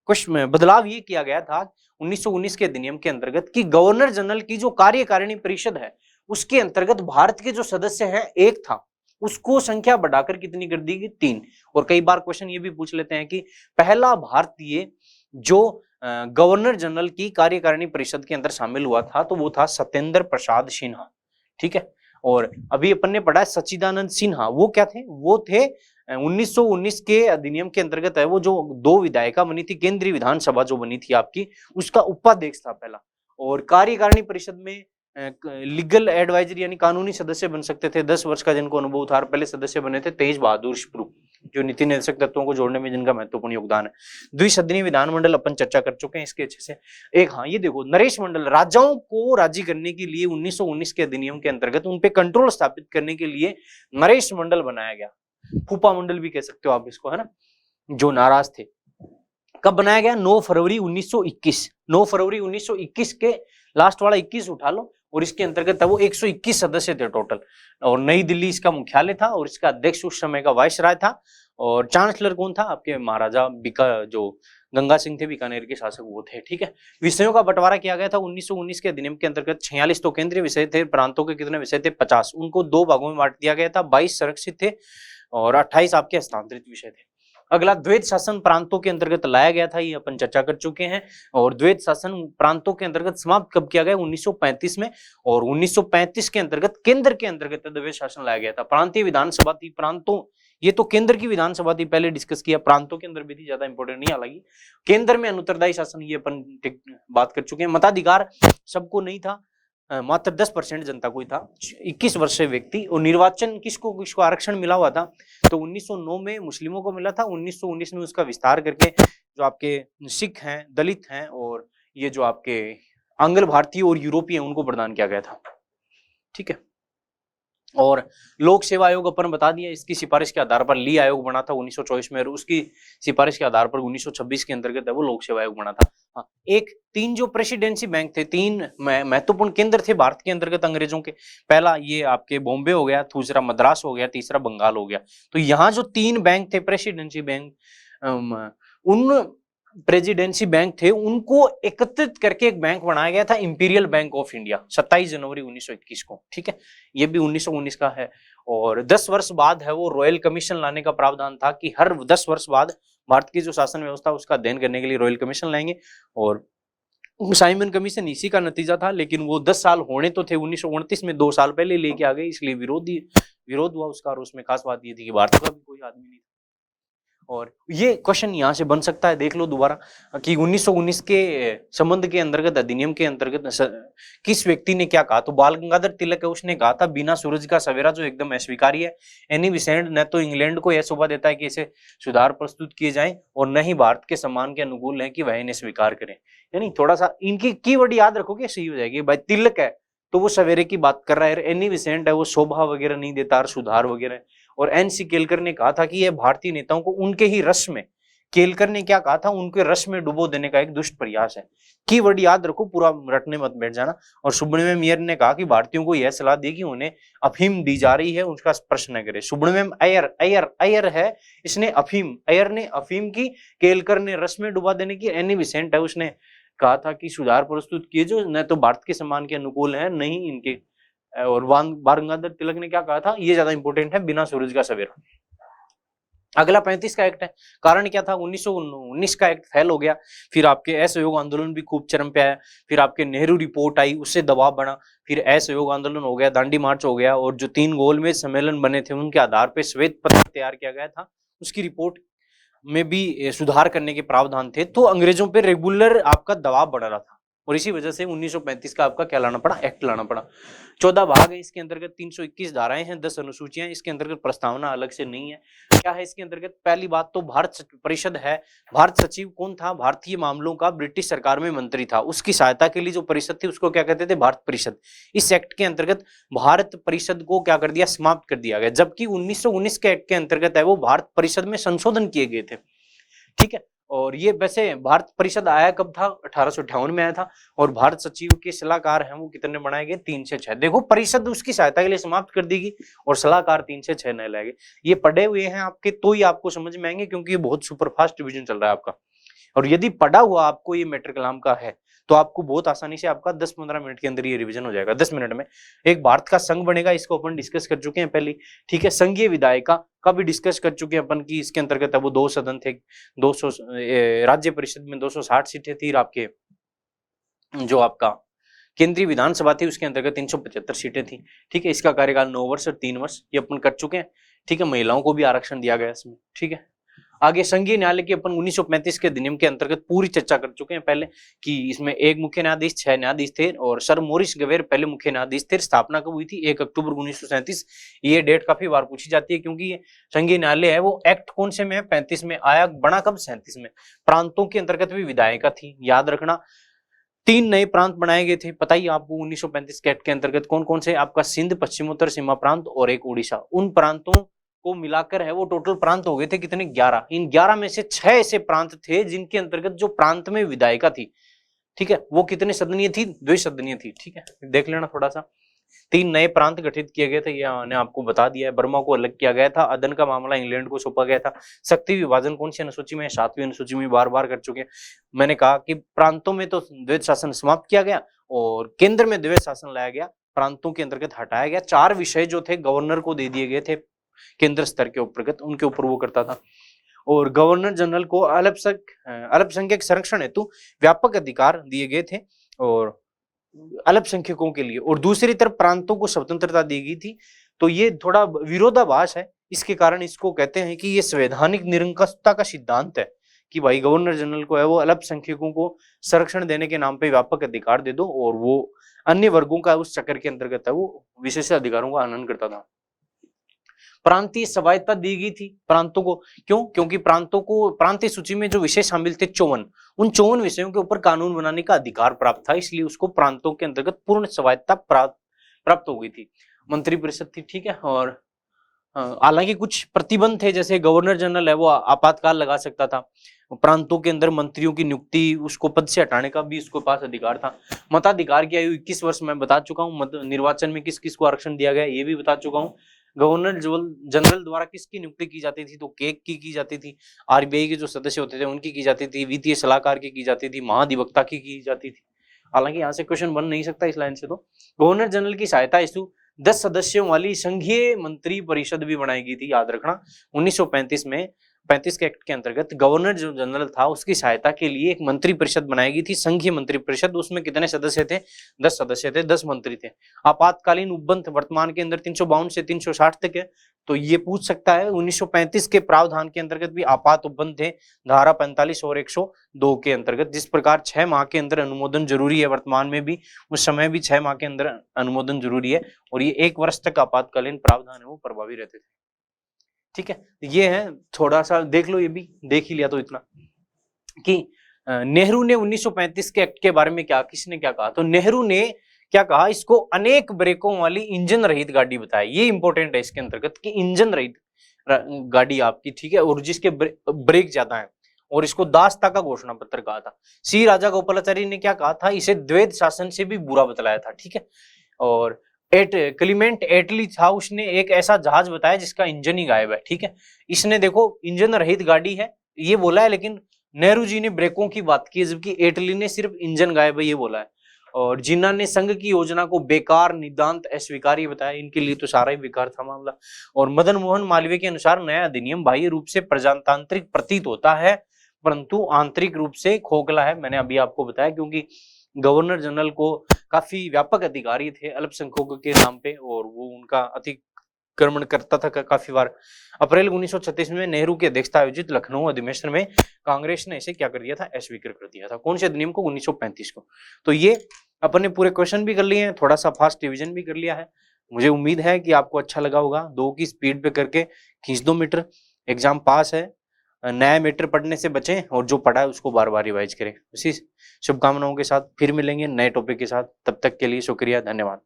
कुछ बदलाव ये किया गया था 1919 के अधिनियम के अंतर्गत कि गवर्नर जनरल की जो कार्यकारिणी परिषद है उसके अंतर्गत भारत के जो सदस्य हैं 1 था, उसको संख्या बढ़ाकर कितनी कर दी गई? 3। और कई बार क्वेश्चन ये भी पूछ लेते हैं कि पहला भारतीय जो गवर्नर जनरल की कार्यकारिणी परिषद के अंदर शामिल हुआ था तो वो था सत्येंद्र प्रसाद सिन्हा। ठीक है, और अभी अपन ने पढ़ा सच्चिदानंद सिन्हा। वो क्या थे? वो थे 1919 के अधिनियम के अंतर्गत है वो जो 2 विधायिका बनी थी, केंद्रीय विधानसभा जो बनी थी आपकी, उसका उपाध्यक्ष था पहला। और कार्यकारिणी परिषद में लीगल एडवाइजर यानी कानूनी सदस्य बन सकते थे 10 वर्ष का जिनको अनुभव था। पहले सदस्य बने थे तेज बहादुर स्प्रू, जो नीति निर्देशक तत्वों को जोड़ने में जिनका महत्वपूर्ण योगदान है। द्विसदनीय विधानमंडल अपन चर्चा कर चुके हैं इसके अच्छे से। एक हाँ ये देखो, नरेश मंडल, राजाओं को राजी करने के लिए 1919 के अधिनियम के अंतर्गत उन पे कंट्रोल स्थापित करने के लिए नरेश मंडल बनाया गया। फूफा मंडल भी कह सकते हो आप इसको, है ना, जो नाराज थे। कब बनाया गया? 9 फरवरी 1921। 9 फरवरी 1921 के लास्ट वाला 21 उठा लो और इसके अंतर्गत वो 121 सदस्य थे टोटल। और नई दिल्ली इसका मुख्यालय था और इसका अध्यक्ष उस समय का वायसराय था। और चांसलर कौन था? आपके महाराजा जो गंगा सिंह थे, बीकानेर के शासक, वो थे। ठीक है, विषयों का बंटवारा किया गया था 1919 के अधिनियम के अंतर्गत। 46 तो केंद्रीय विषय थे, प्रांतों के कितने विषय थे? 50। उनको 2 भागों में बांट दिया गया था, 22 संरक्षित थे और 28 आपके हस्तांतरित विषय थे। अगला द्वैत शासन प्रांतों के अंतर्गत लाया गया था, ये अपन चर्चा कर चुके हैं। और द्वैत शासन प्रांतों के अंतर्गत समाप्त कब किया गया? 1935 में। और 1935 के अंतर्गत केंद्र के अंतर्गत द्वैत शासन लाया गया था। प्रांतीय विधानसभा थी, प्रांतों, ये तो केंद्र की विधानसभा थी, पहले डिस्कस किया, प्रांतों के अंदर भी थी, ज्यादा इंपॉर्टेंट नहीं, हालांकि केंद्र में अनुत्तरदायी शासन, ये अपन बात कर चुके हैं। मताधिकार सबको नहीं था, मात्र 10% जनता को ही था, 21 वर्षीय व्यक्ति। और निर्वाचन किसको किसको आरक्षण मिला हुआ था? तो 1909 में मुस्लिमों को मिला था, 1919 में उसका विस्तार करके जो आपके सिख हैं, दलित हैं और ये जो आपके आंग्ल भारतीय और यूरोपीय उनको प्रदान किया गया था। ठीक है। और लोक सेवा आयोग अपन बता दिया, इसकी सिफारिश के आधार पर ली आयोग बना था 1924 में, और उसकी सिफारिश के आधार पर 1926 के अंतर्गत है वो लोक सेवा आयोग बना था। हाँ, एक तीन जो प्रेसिडेंसी बैंक थे, तीन महत्वपूर्ण केंद्र थे भारत के अंतर्गत अंग्रेजों के। पहला ये आपके बॉम्बे हो गया, दूसरा मद्रास हो गया, तीसरा बंगाल हो गया। तो यहाँ जो तीन बैंक थे प्रेसिडेंसी बैंक, उन प्रेसिडेंसी बैंक थे, उनको एकत्रित करके एक बैंक बनाया गया था, इंपीरियल बैंक ऑफ इंडिया, 27 जनवरी 1921 को। ठीक है, ये भी 1919 का है। और 10 वर्ष बाद है वो रॉयल कमीशन लाने का प्रावधान था कि हर 10 वर्ष बाद भारत की जो शासन व्यवस्था उसका अध्ययन करने के लिए रॉयल कमीशन लाएंगे। और साइमन कमीशन इसी का नतीजा था, लेकिन वो 10 साल होने तो थे, 1929 में 2 साल पहले लेके आ गए, इसलिए विरोध हुआ उसका। और उसमें खास बात ये थी कि भारत का भी कोई आदमी नहीं था। और ये क्वेश्चन यहां से बन सकता है, देख लो दोबारा कि 1919 के संबंध के अंतर्गत, अधिनियम के अंतर्गत किस व्यक्ति ने क्या कहा? तो बाल गंगाधर तिलक है, उसने कहा था बिना सूरज का सवेरा, जो एकदम अस्वीकार्य है। एनी बेसेंट न तो इंग्लैंड को यह शोभा देता है कि इसे सुधार प्रस्तुत किए जाएं, और न ही भारत के सम्मान के अनुकूल है कि वह इन्हें स्वीकार करें। यानी थोड़ा सा इनकी कीवर्ड याद रखोगे सही हो जाएगी। भाई तिलक है तो वो सवेरे की बात कर रहा है, एनी बेसेंट है वो शोभा वगैरह नहीं देता, सुधार वगैरह। और एनसी केलकर ने कहा था कि यह भारतीय नेताओं को उनके ही रस में, केलकर ने क्या कहा था, उनके रस में डुबो देने का एक दुष्ट प्रयास है। कीवर्ड याद रखो, पूरा रटने मत बैठ जाना। और सुब्रमण्यम अय्यर ने कहा कि भारतीयों को यह सलाह दी कि उन्हें अफीम दी जा रही है, उसका स्पर्श न करे। सुब्रमण्यम अय्यर है, इसने अफीम, अय्यर ने अफीम की, केलकर ने रस में डुबा देने की। एनी बेसेंट है, उसने कहा था कि सुधार प्रस्तुत किए जो न तो भारत के सम्मान के अनुकूल है, नहीं इनके। और बाल गंगाधर तिलक ने क्या कहा था, ये ज्यादा इंपॉर्टेंट है, बिना सूरज का सवेरा। अगला 35 का एक्ट है। कारण क्या था? 1919 का एक्ट फेल हो गया। फिर आपके असहयोग आंदोलन भी खूब चरम पे आया। फिर आपके नेहरू रिपोर्ट आई, उससे दबाव बढ़ा। फिर असहयोग आंदोलन हो गया, दांडी मार्च हो गया, और जो 3 गोलमेज सम्मेलन बने थे उनके आधार पर श्वेत पत्र तैयार किया गया था। उसकी रिपोर्ट में भी सुधार करने के प्रावधान थे। तो अंग्रेजों पे रेगुलर आपका दबाव बढ़ रहा था, और इसी वजह से 1935 का आपका क्या लाना पड़ा? एक्ट लाना पड़ा। 14 भाग है इसके अंतर्गत, 321 धाराएं हैं, 10 अनुसूचियां। इसके अंतर्गत प्रस्तावना अलग से नहीं है। क्या है इसके अंतर्गत? पहली बात तो भारत परिषद है। भारत सचिव कौन था? भारतीय मामलों का ब्रिटिश सरकार में मंत्री था। उसकी सहायता के लिए जो परिषद थी उसको क्या कहते थे? भारत परिषद। इस एक्ट के अंतर्गत भारत परिषद को क्या कर दिया? समाप्त कर दिया गया। जबकि 1919 के एक्ट के अंतर्गत है वो भारत परिषद में संशोधन किए गए थे। ठीक है। और ये वैसे भारत परिषद आया कब था? 1858 में आया था। और भारत सचिव के सलाहकार हैं वो कितने बनाए गए? 3 से 6। देखो, परिषद उसकी सहायता के लिए समाप्त कर देगी और सलाहकार 3 से 6 नए लाएंगे। ये पढ़े हुए हैं आपके तो ही आपको समझ में आएंगे, क्योंकि ये बहुत सुपरफास्ट डिवीजन चल रहा है आपका। और यदि पढ़ा हुआ आपको ये मैटर कलाम का है तो आपको बहुत आसानी से आपका 10-15 मिनट के अंदर ये रिवीजन हो जाएगा। 10 मिनट में एक भारत का संघ बनेगा, इसको अपन डिस्कस कर चुके हैं पहले। ठीक है। संघीय विधायिका का भी डिस्कस कर चुके हैं अपन की। इसके अंतर्गत है वो 2 सदन थे, 200 राज्य परिषद में 260 सीटें थी। आपके जो आपका केंद्रीय विधानसभा थी उसके अंतर्गत 375 सीटें थी। ठीक है। इसका कार्यकाल 9 वर्ष और 3 वर्ष ये अपन कर चुके हैं। ठीक है। महिलाओं को भी आरक्षण दिया गया इसमें। ठीक है। आगे संघीय न्यायालय की अपन 1935 के अधिनियम के अंतर्गत पूरी चर्चा कर चुके हैं पहले, कि इसमें 1 मुख्य न्यायाधीश, 6 न्यायाधीश थे, और सर मॉरिस गवेर पहले मुख्य न्यायाधीश थे। स्थापना कब हुई थी? 1 अक्टूबर 1937। ये डेट काफी बार पूछी जाती है, क्योंकि ये संघीय न्यायालय है वो एक्ट कौन से में है? 35 में आया। बना कब? 37 में। प्रांतों के अंतर्गत भी विधायिका थी, याद रखना। 3 नए प्रांत बनाए गए थे, पता ही आपको 1935 के एक्ट के अंतर्गत कौन कौन से? आपका सिंध पश्चिमोत्तर सीमा प्रांत और एक उड़ीसा। उन प्रांतों को मिलाकर है वो टोटल प्रांत हो गए थे कितने? 11। इन 11 में से 6 ऐसे प्रांत थे जिनके अंतर्गत जो प्रांत में विधायिका थी, ठीक है, वो कितने सदनीय थी? 2 सदनीय थी। ठीक है, देख लेना थोड़ा सा। 3 नए प्रांत गठित किए गए थे, ये मैंने आपको बता दिया है। बर्मा को अलग किया गया था। अदन का मामला इंग्लैंड को सौंपा गया था। शक्ति विभाजन कौन सी अनुसूची में? 7वीं अनुसूची में। बार बार कर चुके हैं। मैंने कहा कि प्रांतों में तो द्वैत शासन समाप्त किया गया और केंद्र में द्वैत शासन लाया गया, प्रांतों के अंतर्गत हटाया गया। 4 विषय जो थे गवर्नर को दे दिए गए थे केंद्र स्तर के अंतर्गत, उनके ऊपर वो करता था। और गवर्नर जनरल को अल्पसंख्यक संरक्षण हेतु व्यापक अधिकार दिए गए थे और अल्पसंख्यकों के लिए, और दूसरी तरफ प्रांतों को स्वतंत्रता दी गई थी। तो ये थोड़ा विरोधाभास है, इसके कारण इसको कहते हैं कि ये संवैधानिक निरंकुशता का सिद्धांत है कि भाई गवर्नर जनरल को है वो अल्पसंख्यकों को संरक्षण देने के नाम पे व्यापक अधिकार दे दो और वो अन्य वर्गों का उस चक्कर के अंतर्गत है वो विशेष अधिकारों का आनंद करता था। प्रांतीय स्वायत्तता दी गई थी प्रांतों को, क्यों? क्योंकि प्रांतों को प्रांतीय सूची में जो विषय शामिल थे 54, उन 54 विषयों के ऊपर कानून बनाने का अधिकार प्राप्त था, इसलिए उसको प्रांतों के अंतर्गत पूर्ण स्वायत्तता प्राप्त हो गई थी। मंत्रिपरिषद थी, ठीक है। और हालांकि कुछ प्रतिबंध थे, जैसे गवर्नर जनरल है वो आपातकाल लगा सकता था, प्रांतों के अंदर मंत्रियों की नियुक्ति उसको पद से हटाने का भी उसके पास अधिकार था। मताधिकार की आयु 21 वर्ष मैं बता चुका हूँ। निर्वाचन में किस किस को आरक्षण दिया गया ये भी बता चुका हूँ। गवर्नर जनरल द्वारा किसकी नियुक्ति की जाती थी? तो केक की जाती थी। आरबीआई के जो सदस्य होते थे उनकी की जाती थी। वित्तीय सलाहकार की जाती थी। महाधिवक्ता की जाती थी। हालांकि यहाँ से क्वेश्चन बन नहीं सकता इस लाइन से। तो गवर्नर जनरल की सहायता हेतु 10 सदस्यों वाली संघीय मंत्री परिषद भी बनाई गई थी, याद रखना। 1935 में 35 के एक्ट के अंतर्गत गवर्नर जो जनरल था उसकी सहायता के लिए एक मंत्री परिषद बनाई गई थी, संघीय मंत्री परिषद। उसमें कितने सदस्य थे? 10 सदस्य थे, 10 मंत्री थे। आपातकालीन उपबंध वर्तमान के अंदर 352 से 360 तक है, तो ये पूछ सकता है। 1935 के प्रावधान के अंतर्गत भी आपात उपबंध थे, धारा 45 और 102 के अंतर्गत। जिस प्रकार 6 माह के अंदर अनुमोदन जरूरी है, वर्तमान में भी उस समय भी 6 माह के अंदर अनुमोदन जरूरी है, और ये 1 वर्ष तक आपातकालीन प्रावधान है वो प्रभावी रहते थे, ठीक है। ये है, थोड़ा सा देख लो, ये भी देख ही लिया तो इतना कि नेहरू ने 1935 के एक्ट के बारे में किसने क्या कहा? तो नेहरू ने क्या कहा? इसको अनेक ब्रेकों वाली इंजन रहित गाड़ी बताया। ये इंपॉर्टेंट है इसके अंतर्गत कि इंजन रहित गाड़ी आपकी, ठीक है, और जिसके ब्रेक ज्यादा है, और इसको दासता का घोषणा पत्र कहा था। सी राजा गोपालाचारी ने क्या कहा था? इसे द्वैध शासन से भी बुरा बतलाया था, ठीक है। और क्लीमेंट एटली था, उसने एक ऐसा जहाज बताया जिसका इंजन ही गायब है, ठीक है। इसने देखो इंजन रहित गाड़ी है ये बोला है, लेकिन नेहरू जी ने ब्रेकों की बात की, जबकि एटली ने सिर्फ इंजन गायब है ये बोला है। और जिन्ना ने संघ की योजना को बेकार, निदांत, अस्वीकार्य बताया। इनके लिए तो सारा ही बेकार था मामला। और मदन मोहन मालवीय के अनुसार नया अधिनियम बाह्य रूप से प्रजातांत्रिक प्रतीत होता है परंतु आंतरिक रूप से खोखला है। मैंने अभी आपको बताया, क्योंकि गवर्नर जनरल को काफी व्यापक अधिकारी थे अल्पसंख्यकों के नाम पे, और वो उनका अतिक्रमण करता था काफी बार। अप्रैल 1936 में नेहरू की अध्यक्षता आयोजित लखनऊ अधिवेशन में कांग्रेस ने इसे क्या कर दिया था? अस्वीकृत कर दिया था। कौन से अधिनियम को? 1935 को। तो ये अपन ने पूरे क्वेश्चन भी कर लिए हैं, थोड़ा सा फास्ट रिवीजन भी कर लिया है। मुझे उम्मीद है कि आपको अच्छा लगा होगा। 2 की स्पीड पे करके खींच दो मीटर, एग्जाम पास है। नया मीटर पढ़ने से बचें और जो पढ़ा है उसको बार बार रिवाइज करें। इसी शुभकामनाओं के साथ फिर मिलेंगे नए टॉपिक के साथ। तब तक के लिए शुक्रिया, धन्यवाद।